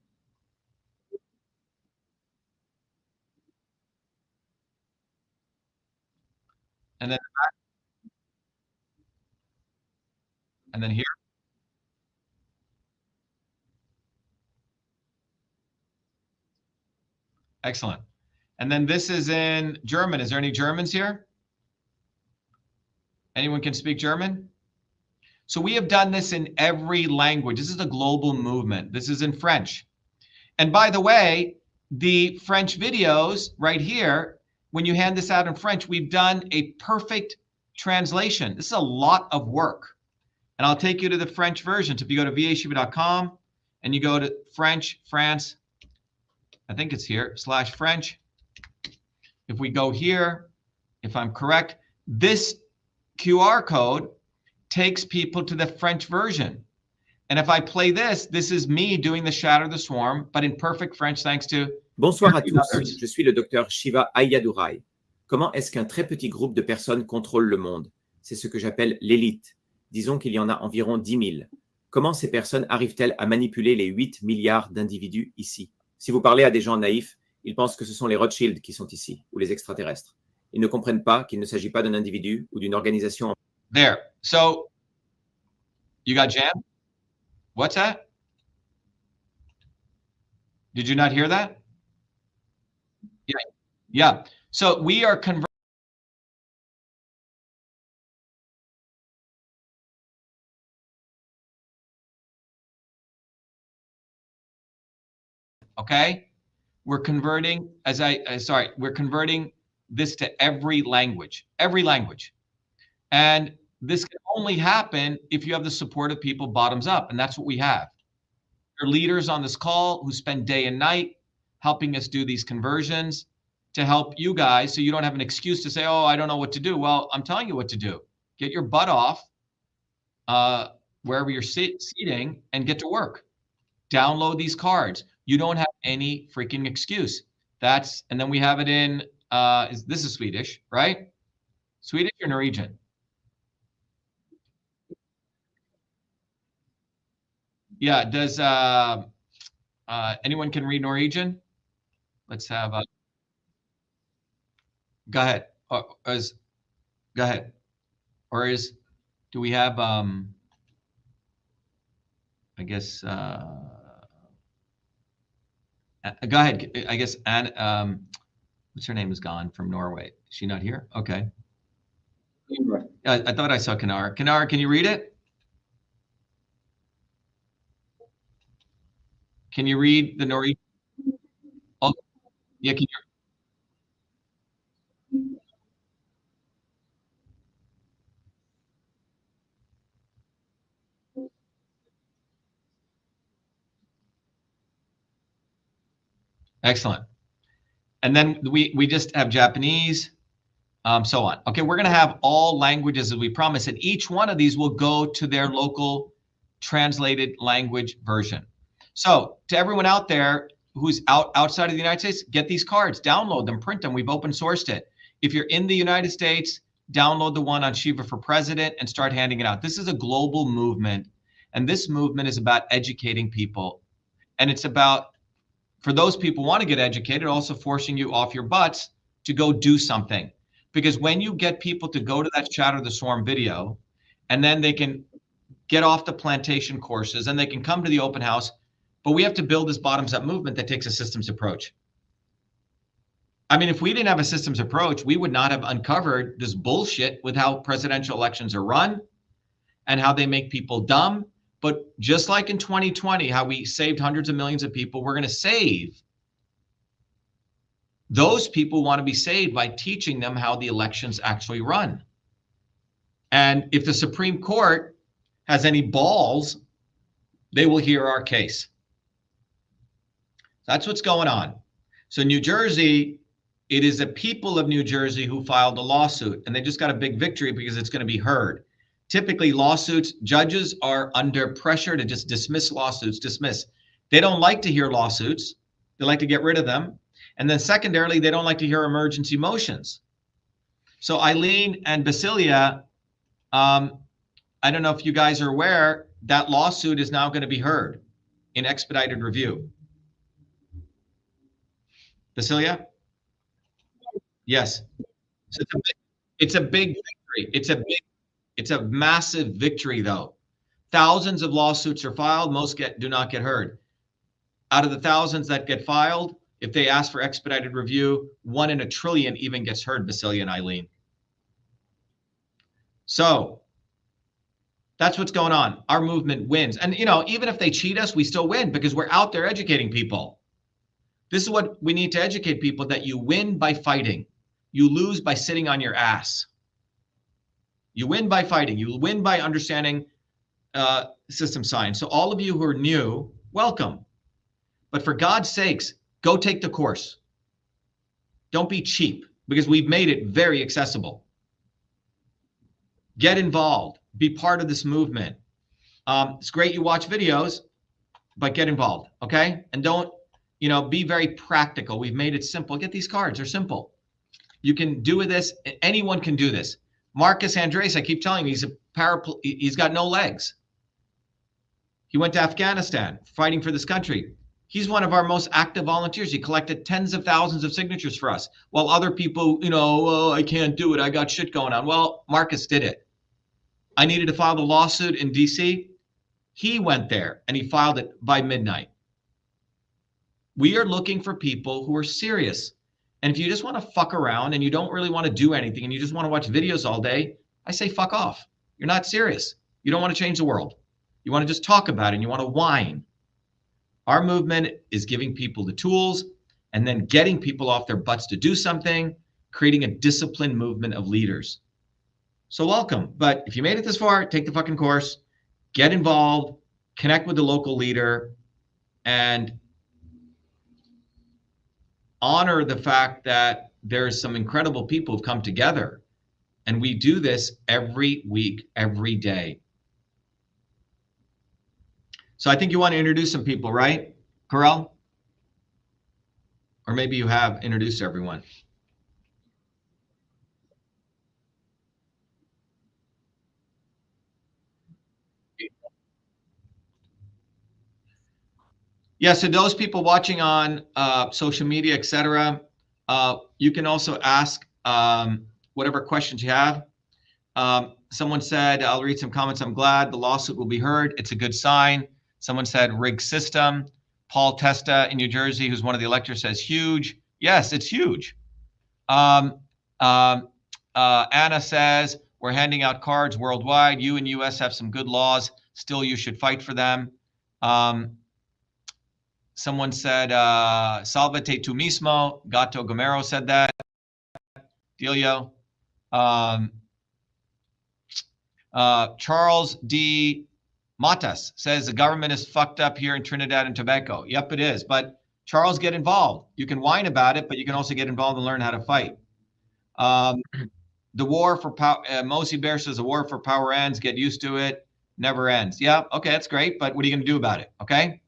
And then here. Excellent. And then this is in German. Is there any Germans here? Anyone can speak German? So we have done this in every language. This is a global movement. This is in French. And by the way, the French videos right here, when you hand this out in French, we've done a perfect translation. This is a lot of work. And I'll take you to the French version. So if you go to vashiva.com and you go to French, France, I think it's here, /French. If we go here, if I'm correct, this QR code takes people to the French version. And if I play this, this is me doing the Shatter the Swarm, but in perfect French, thanks to... Bonsoir à tous, je suis le docteur Shiva Ayadurai. Comment est-ce qu'un très petit groupe de personnes contrôle le monde? C'est ce que j'appelle l'élite. Disons qu'il y en a environ 10 000. Comment ces personnes arrivent-elles à manipuler les 8 milliards d'individus ici? Si vous parlez à des gens naïfs, ils pensent que ce sont les Rothschild qui sont ici, ou les extraterrestres. Ils ne comprennent pas qu'il ne s'agit pas d'un individu ou d'une organisation. There. So, you got jammed? What's that? Did you not hear that? Yeah. Yeah. So we are converting. Okay. We're converting, we're converting this to every language. And this can only happen if you have the support of people bottoms up. And that's what we have. There are leaders on this call who spend day and night helping us do these conversions to help you guys so you don't have an excuse to say, oh, I don't know what to do. Well, I'm telling you what to do. Get your butt off wherever you're seating and get to work. Download these cards. You don't have any freaking excuse. And then we have it in, this is Swedish, right? Swedish or Norwegian? Yeah, does anyone can read Norwegian? Let's have go ahead. Go ahead. Or do we have I guess go ahead. I guess what's her name is gone from Norway. Is she not here? Okay. I thought I saw Kanar. Kanar, can you read it? Can you read the Norwegian? Oh, yeah, can you? Excellent. And then we just have Japanese, so on. Okay, we're going to have all languages as we promised, and each one of these will go to their local translated language version. So to everyone out there who's outside of the United States, get these cards, download them, print them. We've open sourced it. If you're in the United States, download the one on Shiva for President and start handing it out. This is a global movement, and this movement is about educating people. And it's about, for those people who want to get educated, also forcing you off your butts to go do something. Because when you get people to go to that Shatter the Swarm video, and then they can get off the plantation courses and they can come to the open house, but we have to build this bottoms up movement that takes a systems approach. I mean, if we didn't have a systems approach, we would not have uncovered this bullshit with how presidential elections are run and how they make people dumb. But just like in 2020, how we saved hundreds of millions of people, we're going to save those people who want to be saved by teaching them how the elections actually run. And if the Supreme Court has any balls, they will hear our case. That's what's going on. So New Jersey, it is the people of New Jersey who filed a lawsuit, and they just got a big victory because it's going to be heard. Typically, lawsuits, judges are under pressure to just dismiss lawsuits, dismiss. They don't like to hear lawsuits. They like to get rid of them. And then secondarily, they don't like to hear emergency motions. So Eileen and Basilia, I don't know if you guys are aware, that lawsuit is now going to be heard in expedited review. Basilia? Yes. So it's a big victory. It's a massive victory, though. Thousands of lawsuits are filed. Most do not get heard. Out of the thousands that get filed, if they ask for expedited review, 1 in a trillion even gets heard, Basilia and Eileen. So that's what's going on. Our movement wins. And, you know, even if they cheat us, we still win because we're out there educating people. This is what we need to educate people, that you win by fighting. You lose by sitting on your ass. You win by fighting. You win by understanding system science. So all of you who are new, welcome. But for God's sakes, go take the course. Don't be cheap, because we've made it very accessible. Get involved. Be part of this movement. It's great you watch videos, but get involved, okay? And don't, you know, be very practical. We've made it simple. Get these cards. They're simple. You can do this. Anyone can do this. Marcus Andres, I keep telling you, he's got no legs. He went to Afghanistan fighting for this country. He's one of our most active volunteers. He collected tens of thousands of signatures for us, while other people, you know, oh, I can't do it. I got shit going on. Well, Marcus did it. I needed to file the lawsuit in DC. He went there and he filed it by midnight. We are looking for people who are serious. And if you just want to fuck around and you don't really want to do anything and you just want to watch videos all day, I say fuck off. You're not serious. You don't want to change the world. You want to just talk about it and you want to whine. Our movement is giving people the tools and then getting people off their butts to do something, creating a disciplined movement of leaders. So welcome. But if you made it this far, take the fucking course, get involved, connect with the local leader, and honor the fact that there's some incredible people who've come together. And we do this every week, every day. So I think you want to introduce some people, right, Carell? Or maybe you have introduced everyone. Yeah, so those people watching on social media, etc., you can also ask whatever questions you have. Someone said, I'll read some comments. I'm glad the lawsuit will be heard. It's a good sign. Someone said rigged system. Paul Testa in New Jersey, who's one of the electors, says huge. Yes, it's huge. Anna says, we're handing out cards worldwide. You and US have some good laws. Still, you should fight for them. Someone said, salvate tu mismo. Gato Gomero said that. Delio. Charles D. Matas says the government is fucked up here in Trinidad and Tobago. Yep, it is. But Charles, get involved. You can whine about it, but you can also get involved and learn how to fight. The war for power, Mosey Bear says the war for power ends. Get used to it. Never ends. Yeah, okay, that's great. But what are you going to do about it? Okay.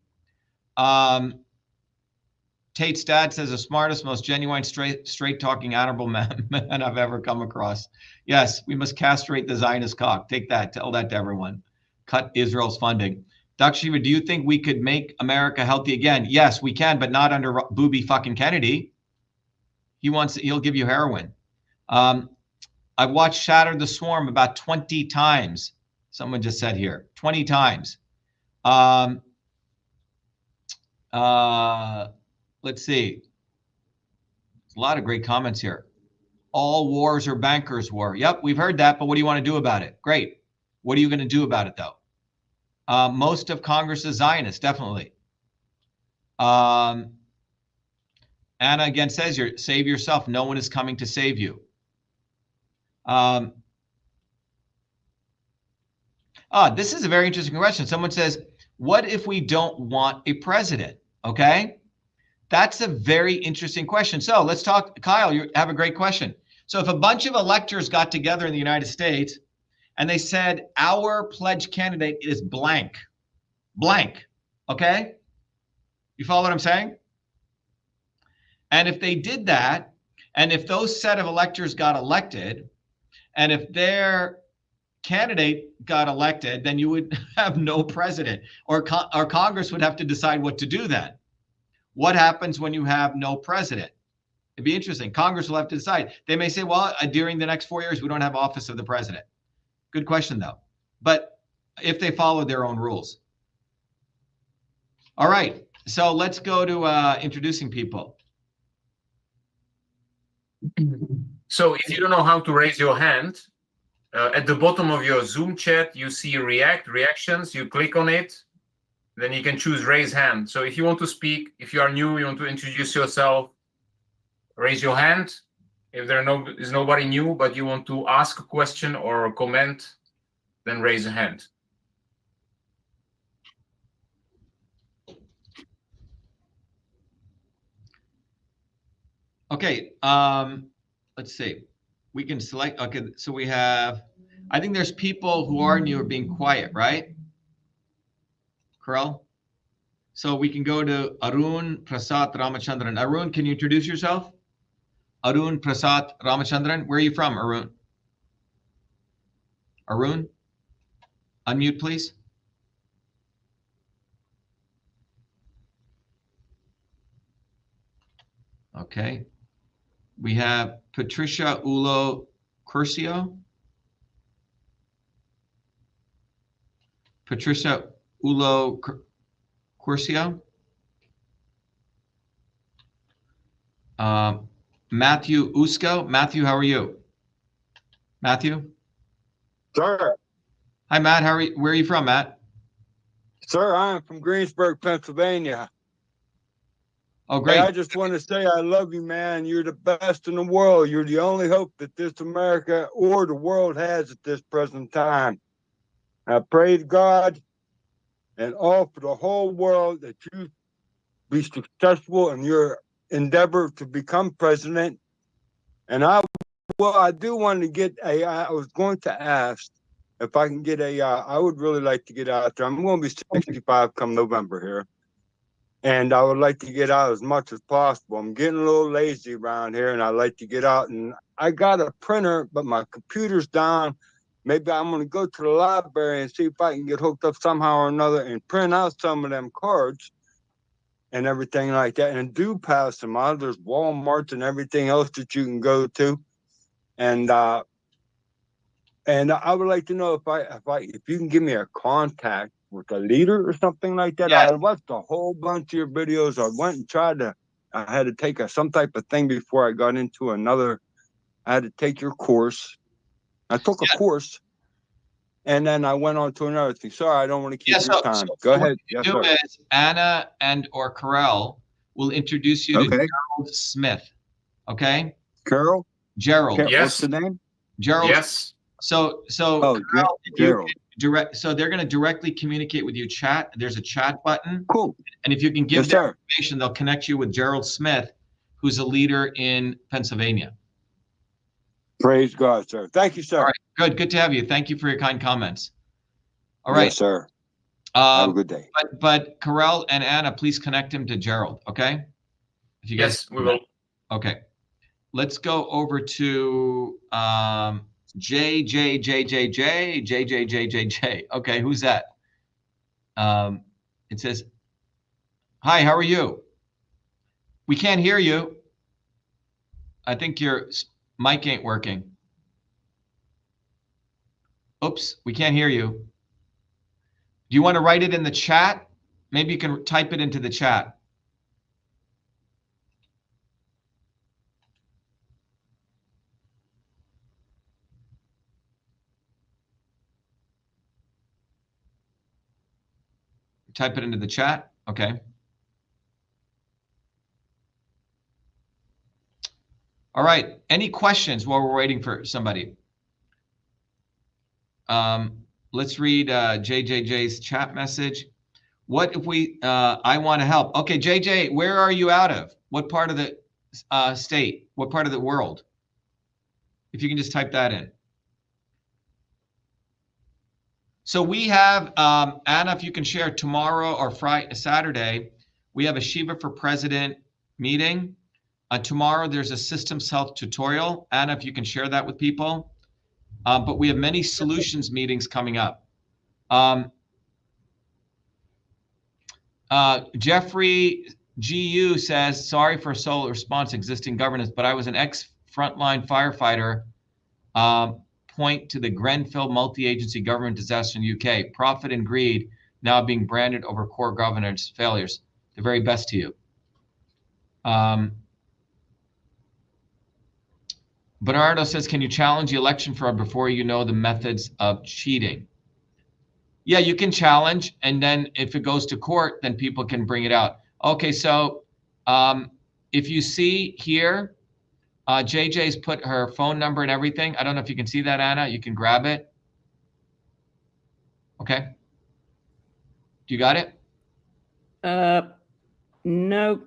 Tate's dad says the smartest, most genuine, straight talking, honorable man I've ever come across. Yes, we must castrate the Zionist cock. Take that. Tell that to everyone. Cut Israel's funding. Dr. Shiva, do you think we could make America healthy again? Yes, we can, but not under booby fucking Kennedy. He'll give you heroin. I've watched Shatter the Swarm about 20 times. Someone just said here, 20 times. Let's see. There's a lot of great comments here. All wars are bankers' war. Yep, we've heard that, but what do you want to do about it? Great. What are you going to do about it, though? Most of Congress is Zionist, definitely. Anna again says, save yourself. No one is coming to save you. This is a very interesting question. Someone says, what if we don't want a president? Okay. That's a very interesting question. So let's talk. Kyle, you have a great question. So if a bunch of electors got together in the United States and they said, our pledge candidate is blank, okay? You follow what I'm saying? And if they did that, and if those set of electors got elected, and if their candidate got elected, then you would have no president, or Congress would have to decide what to do then. What happens when you have no president? It'd be interesting. Congress will have to decide. They may say, well, during the next 4 years, we don't have office of the president. Good question, though. But if they follow their own rules. All right. So let's go to introducing people. So if you don't know how to raise your hand, at the bottom of your Zoom chat, you see reactions. You click on it. Then you can choose raise hand. So if you want to speak, if you are new, you want to introduce yourself, raise your hand. If there is nobody new, but you want to ask a question or a comment, then raise a hand. Okay, let's see. We can select, okay, so we have, I think there's people who are new or being quiet, right? Carell? So we can go to Arun Prasad Ramachandran. Arun, can you introduce yourself? Arun Prasad Ramachandran. Where are you from, Arun? Arun? Unmute, please. Okay. We have Patricia Ulo Curcio. Patricia Ulo Curcio. Matthew Usko. Matthew, how are you? Matthew? Sir. Hi, Matt. How are you? Where are you from, Matt? Sir, I am from Greensburg, Pennsylvania. Oh, great. Hey, I just want to say I love you, man. You're the best in the world. You're the only hope that this America or the world has at this present time. I pray to God and all for the whole world that you be successful in your endeavor to become president. And I do want to I was going to ask, if I can get I would really like to get out there. I'm going to be 65 come November here. And I would like to get out as much as possible. I'm getting a little lazy around here, and I like to get out. And I got a printer, but my computer's down. Maybe I'm going to go to the library and see if I can get hooked up somehow or another and print out some of them cards and everything like that, and do pass them out. There's Walmarts and everything else that you can go to. And I would like to know if you can give me a contact with a leader or something like that. Yeah. I watched a whole bunch of your videos. I went and I had to take some type of thing before I got into another. I had to take your course. I took a course, and then I went on to another thing. Sorry, I don't want to keep your time. Go ahead. What you do is Anna or Carell will introduce you to Gerald Smith. Okay? Carol? Gerald. Yes. What's the name? Gerald. Yes. So Carell, Gerald. So they're going to directly communicate with you. There's a chat button. Cool. And if you can give them information, they'll connect you with Gerald Smith, who's a leader in Pennsylvania. Praise God, sir. Thank you, sir. All right. Good to have you. Thank you for your kind comments. All right. Yes, sir. Have a good day. But Carell and Anna, please connect him to Gerald. Okay. If you guys. Yes, we will. Okay. Let's go over to JJ. Okay, who's that? It says, "Hi, how are you? We can't hear you. I think your mic ain't working. Oops, we can't hear you. Do you want to write it in the chat? Maybe you can type it into the chat." Type it into the chat. Okay. All right. Any questions while we're waiting for somebody? Let's read JJ's chat message. What if I want to help? Okay, JJ, where are you out of? What part of the state? What part of the world? If you can just type that in. So we have, Anna, if you can share tomorrow or Saturday, we have a Shiva for President meeting. Tomorrow there's a systems health tutorial. Anna, if you can share that with people. But we have many solutions meetings coming up. Jeffrey GU says, sorry for solo response existing governance, but I was an ex-frontline firefighter. Point to the Grenfell multi-agency government disaster in the UK. Profit and greed now being branded over core governance failures. The very best to you. Bernardo says, can you challenge the election fraud before you know the methods of cheating? Yeah, you can challenge, and then if it goes to court, then people can bring it out. Okay, so if you see here, JJ's put her phone number and everything. I don't know if you can see that, Anna. You can grab it. Okay. Do you got it? No.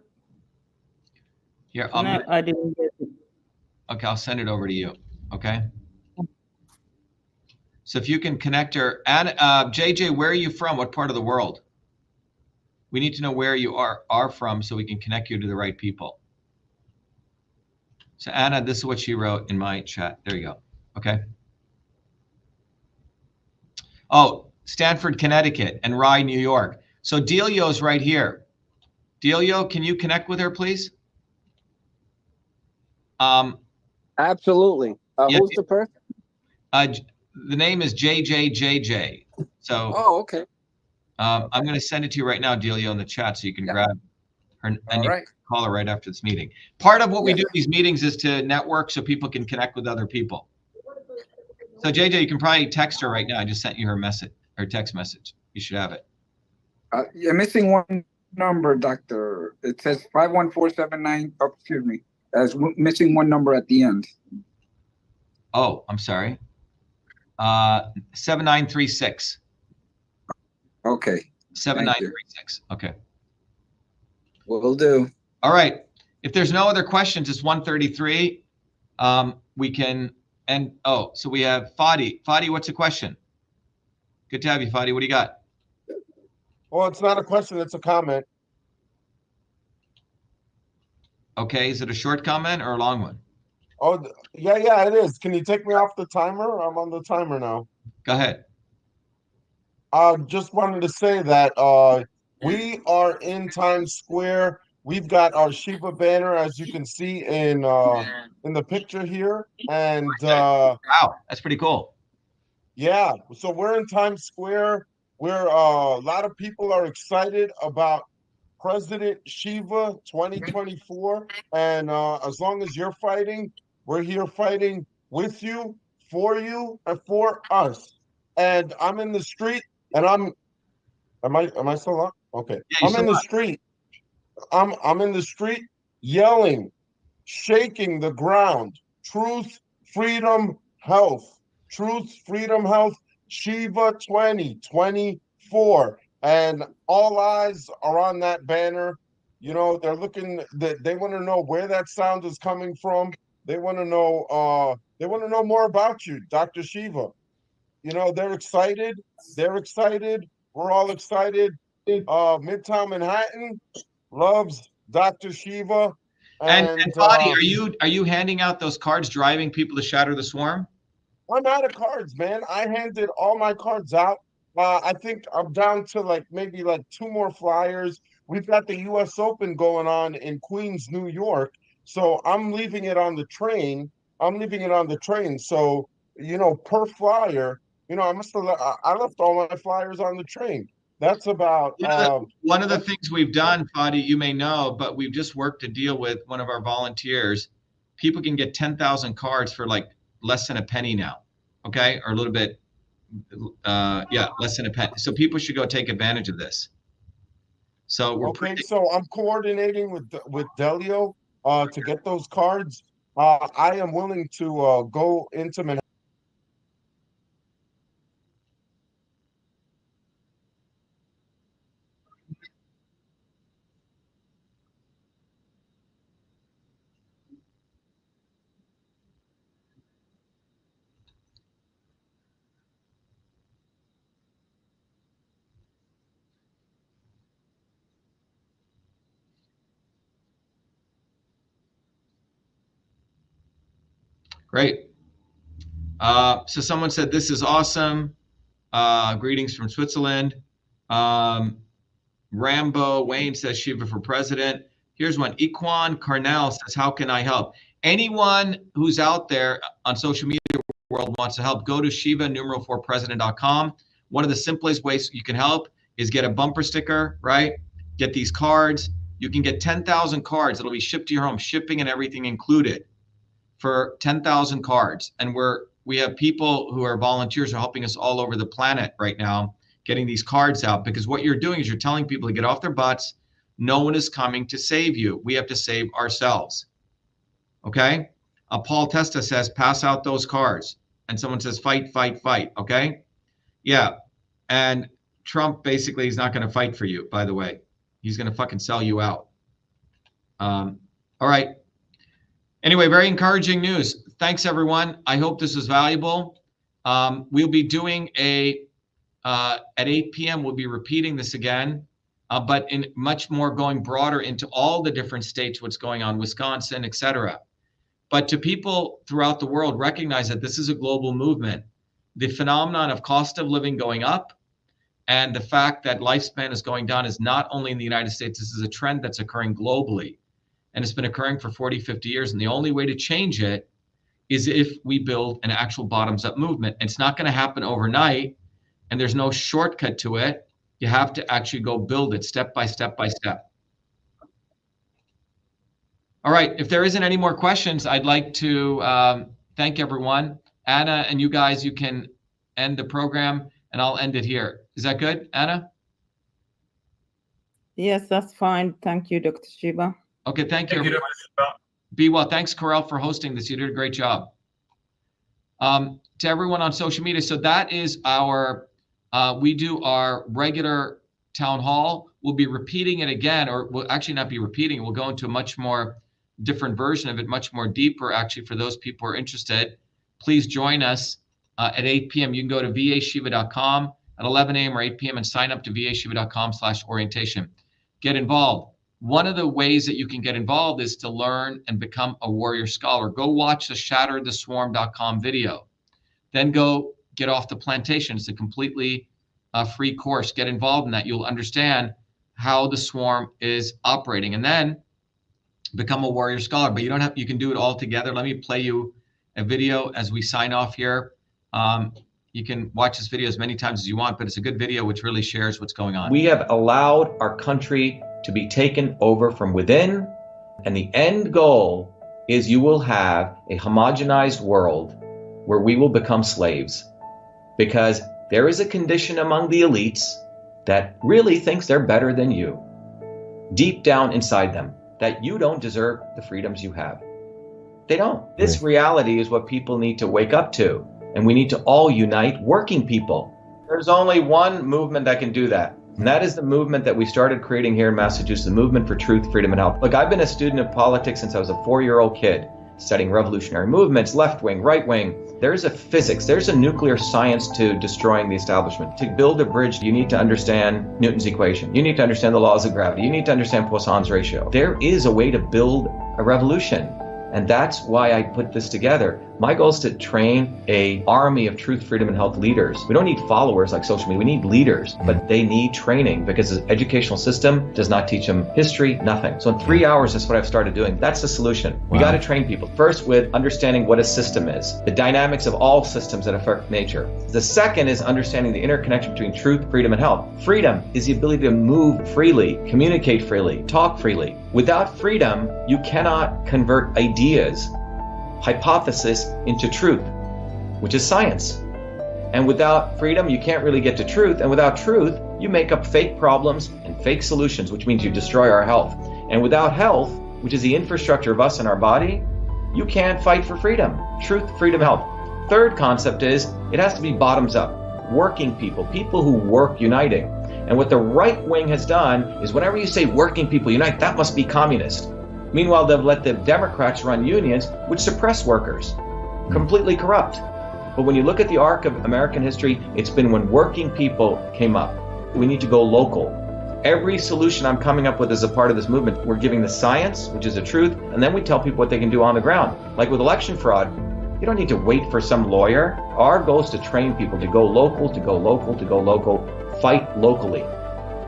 Here, No, I didn't get it. Okay, I'll send it over to you. Okay. So if you can connect her, and JJ, where are you from? What part of the world? We need to know where you are from so we can connect you to the right people. So Anna, this is what she wrote in my chat. There you go. Okay. Oh, Stanford, Connecticut, and Rye, New York. So Delio's right here. Delio, can you connect with her, please? Absolutely. Yeah, Who's the person? The name is JJJJ. So Oh, okay. I'm going to send it to you right now, Delio, in the chat, so you can grab her and you can call her right after this meeting. Part of what we do in these meetings is to network so people can connect with other people. So JJ, you can probably text her right now. I just sent you her message, her text message. You should have it. You're missing one number, Doctor. It says 51479. Oh, excuse me. Missing one number at the end. Oh, I'm sorry. 7936. Okay. 7936. Okay. Will do. All right. If there's no other questions, it's 1:33. We can end. Oh, so we have Fadi. Fadi, what's the question? Good to have you, Fadi. What do you got? Well, it's not a question, it's a comment. Okay, is it a short comment or a long one? Oh, yeah, it is. Can you take me off the timer? I'm on the timer now. Go ahead. Just wanted to say that we are in Times Square. We've got our Shiva banner, as you can see in the picture here, and wow, that's pretty cool. Yeah, so we're in Times Square. We're a lot of people are excited about President Shiva 2024, and as long as you're fighting, we're here fighting with you, and for us. And I'm in the street, and am I still on? Okay, yeah, I'm in the street. I'm in the street yelling, shaking the ground. Truth, freedom, health. Truth, freedom, health. Shiva 2024. And all eyes are on that banner. You know, they're looking, they want to know where that sound is coming from. They want to know more about you, Dr. Shiva. You know, they're excited. They're excited. We're all excited. Midtown Manhattan loves Dr. Shiva. And Fadi, are you handing out those cards, driving people to shatter the swarm? I'm out of cards, man. I handed all my cards out. I think I'm down to maybe 2 more flyers. We've got the U.S. Open going on in Queens, New York. So I'm leaving it on the train. So, you know, per flyer, you know, I left all my flyers on the train. That's about one of the things we've done, Fadi, you may know, but we've just worked to deal with one of our volunteers. People can get 10,000 cards for less than a penny now, okay, or a little bit, less than a penny. So people should go take advantage of this. So we're So I'm coordinating with Delio to get those cards. I am willing to go into Manhattan. Great. So someone said, this is awesome. Greetings from Switzerland. Rambo Wayne says, Shiva for president. Here's one. Equan Carnell says, how can I help? Anyone who's out there on social media world wants to help, go to shiva4president.com. One of the simplest ways you can help is get a bumper sticker, right? Get these cards. You can get 10,000 cards. It'll be shipped to your home, shipping and everything included, for 10,000 cards. And we have people who are volunteers who are helping us all over the planet right now, getting these cards out, because what you're doing is you're telling people to get off their butts. No one is coming to save you. We have to save ourselves. Okay? Paul Testa says, pass out those cards. And someone says, fight, fight, fight. Okay? Yeah. And Trump basically is not going to fight for you, by the way. He's going to fucking sell you out. All right. Anyway, very encouraging news. Thanks, everyone. I hope this was valuable. We'll be doing at 8 p.m. We'll be repeating this again, but in much more going broader into all the different states, what's going on, Wisconsin, etc. But to people throughout the world, recognize that this is a global movement. The phenomenon of cost of living going up and the fact that lifespan is going down is not only in the United States. This is a trend that's occurring globally. And it's been occurring for 40, 50 years. And the only way to change it is if we build an actual bottoms-up movement. It's not going to happen overnight, and there's no shortcut to it. You have to actually go build it step by step by step. All right, if there isn't any more questions, I'd like to thank everyone. Anna and you guys, you can end the program, and I'll end it here. Is that good, Anna? Yes, that's fine. Thank you, Dr. Shiva. Okay, thank you. Thank you, Dr. Shiva. Be well. Thanks, Corel, for hosting this. You did a great job. To everyone on social media, so that is our, we do our regular town hall. We'll be repeating it again, or we'll actually not be repeating it. We'll go into a much more different version of it, much more deeper, actually, for those people who are interested. Please join us at 8 p.m. You can go to vashiva.com at 11 a.m. or 8 p.m. and sign up to vashiva.com/orientation. Get involved. One of the ways that you can get involved is to learn and become a warrior scholar. Go watch the shattertheswarm.com video. Then go get off the plantation. It's a completely free course. Get involved in that. You'll understand how the swarm is operating, and then become a warrior scholar. But you can do it all together. Let me play you a video as we sign off here. You can watch this video as many times as you want, but it's a good video which really shares what's going on. We have allowed our country to be taken over from within, and the end goal is you will have a homogenized world where we will become slaves, because there is a condition among the elites that really thinks they're better than you, deep down inside them, that you don't deserve the freedoms you have. They don't. This reality is what people need to wake up to, and we need to all unite working people. There's only one movement that can do that, and that is the movement that we started creating here in Massachusetts, the movement for truth, freedom, and health. Look, I've been a student of politics since I was a 4-year-old kid, studying revolutionary movements, left wing, right wing. There's a physics, there's a nuclear science to destroying the establishment. To build a bridge, you need to understand Newton's equation. You need to understand the laws of gravity. You need to understand Poisson's ratio. There is a way to build a revolution. And that's why I put this together. My goal is to train an army of truth, freedom, and health leaders. We don't need followers like social media. We need leaders, but they need training because the educational system does not teach them history, nothing. So in 3 hours, that's what I've started doing. That's the solution. We got to train people. First, with understanding what a system is, the dynamics of all systems that affect nature. The second is understanding the interconnection between truth, freedom, and health. Freedom is the ability to move freely, communicate freely, talk freely. Without freedom, you cannot convert ideas, hypothesis into truth, which is science. And without freedom, you can't really get to truth. And without truth, you make up fake problems and fake solutions, which means you destroy our health. And without health, which is the infrastructure of us and our body, you can't fight for freedom. Truth, freedom, health. Third concept is it has to be bottoms up. Working people, people who work uniting. And what the right wing has done is whenever you say working people unite, that must be communist. Meanwhile, they've let the Democrats run unions, which suppress workers, completely corrupt. But when you look at the arc of American history, it's been when working people came up. We need to go local. Every solution I'm coming up with as a part of this movement, we're giving the science, which is the truth, and then we tell people what they can do on the ground. Like with election fraud, you don't need to wait for some lawyer. Our goal is to train people to go local, to go local, to go local, fight locally.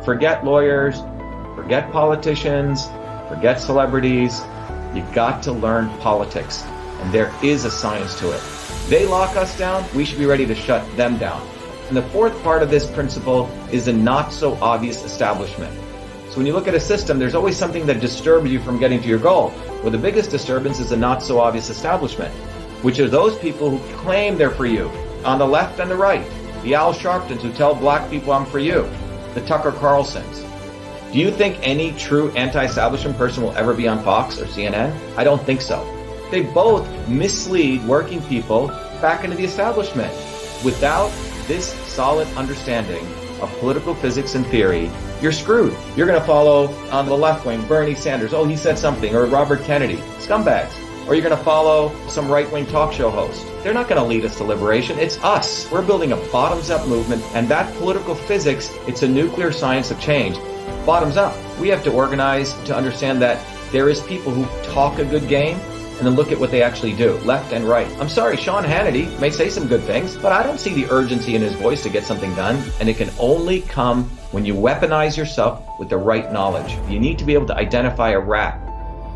Forget lawyers, forget politicians, forget celebrities. You've got to learn politics, and there is a science to it. They lock us down, we should be ready to shut them down. And the fourth part of this principle is a not so obvious establishment. So when you look at a system, there's always something that disturbs you from getting to your goal. Well, the biggest disturbance is a not so obvious establishment, which are those people who claim they're for you, on the left and the right. The Al Sharptons who tell black people I'm for you. The Tucker Carlsons. Do you think any true anti-establishment person will ever be on Fox or CNN? I don't think so. They both mislead working people back into the establishment. Without this solid understanding of political physics and theory, you're screwed. You're going to follow on the left wing Bernie Sanders. Oh, he said something. Or Robert Kennedy. Scumbags. Or you're going to follow some right-wing talk show host. They're not going to lead us to liberation. It's us. We're building a bottoms-up movement, and that political physics, it's a nuclear science of change. Bottoms up. We have to organize to understand that there is people who talk a good game and then look at what they actually do, left and right. I'm sorry, Sean Hannity may say some good things, but I don't see the urgency in his voice to get something done, and it can only come when you weaponize yourself with the right knowledge. You need to be able to identify a rat.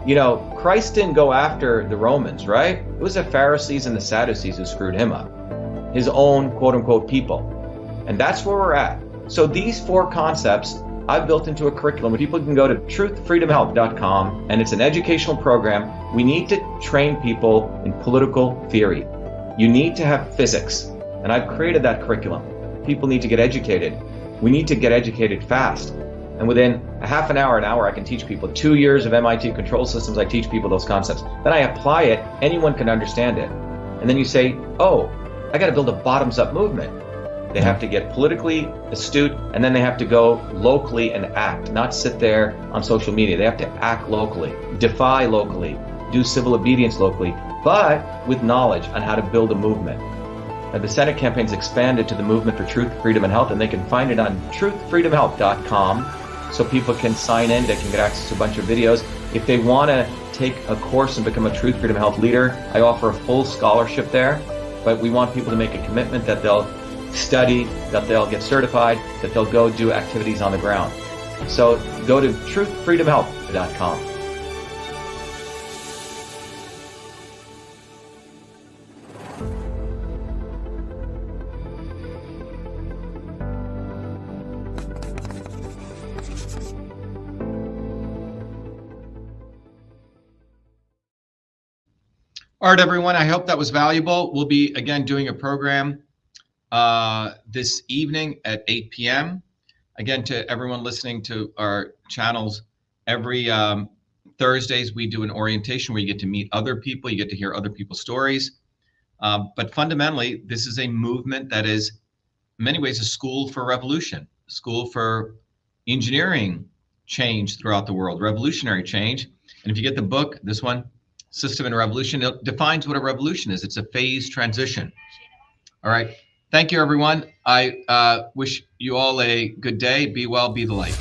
You know, Christ didn't go after the Romans, right? It was the Pharisees and the Sadducees who screwed him up. His own quote-unquote people. And that's where we're at. So these four concepts I've built into a curriculum where people can go to truthfreedomhealth.com, and it's an educational program. We need to train people in political theory. You need to have physics, and I've created that curriculum. People need to get educated. We need to get educated fast. And within a half an hour, I can teach people. 2 years of MIT control systems, I teach people those concepts. Then I apply it, anyone can understand it. And then you say, oh, I got to build a bottoms-up movement. They have to get politically astute, and then they have to go locally and act, not sit there on social media. They have to act locally, defy locally, do civil obedience locally, but with knowledge on how to build a movement. The Senate campaign's expanded to the Movement for Truth, Freedom, and Health, and they can find it on truthfreedomhealth.com, so people can sign in, they can get access to a bunch of videos. If they want to take a course and become a Truth, Freedom, Health leader, I offer a full scholarship there, but we want people to make a commitment that they'll study, that they'll get certified, that they'll go do activities on the ground. So go to truthfreedomhealth.com. All right, everyone, I hope that was valuable. We'll be, again, doing a program this evening at 8 p.m. Again, to everyone listening to our channels, every Thursdays we do an orientation where you get to meet other people, you get to hear other people's stories. But fundamentally, this is a movement that is, in many ways, a school for revolution, a school for engineering change throughout the world, revolutionary change. And if you get the book, this one, System and Revolution, it defines what a revolution is. It's a phase transition. All right. Thank you, everyone. I wish you all a good day. Be well, be the light.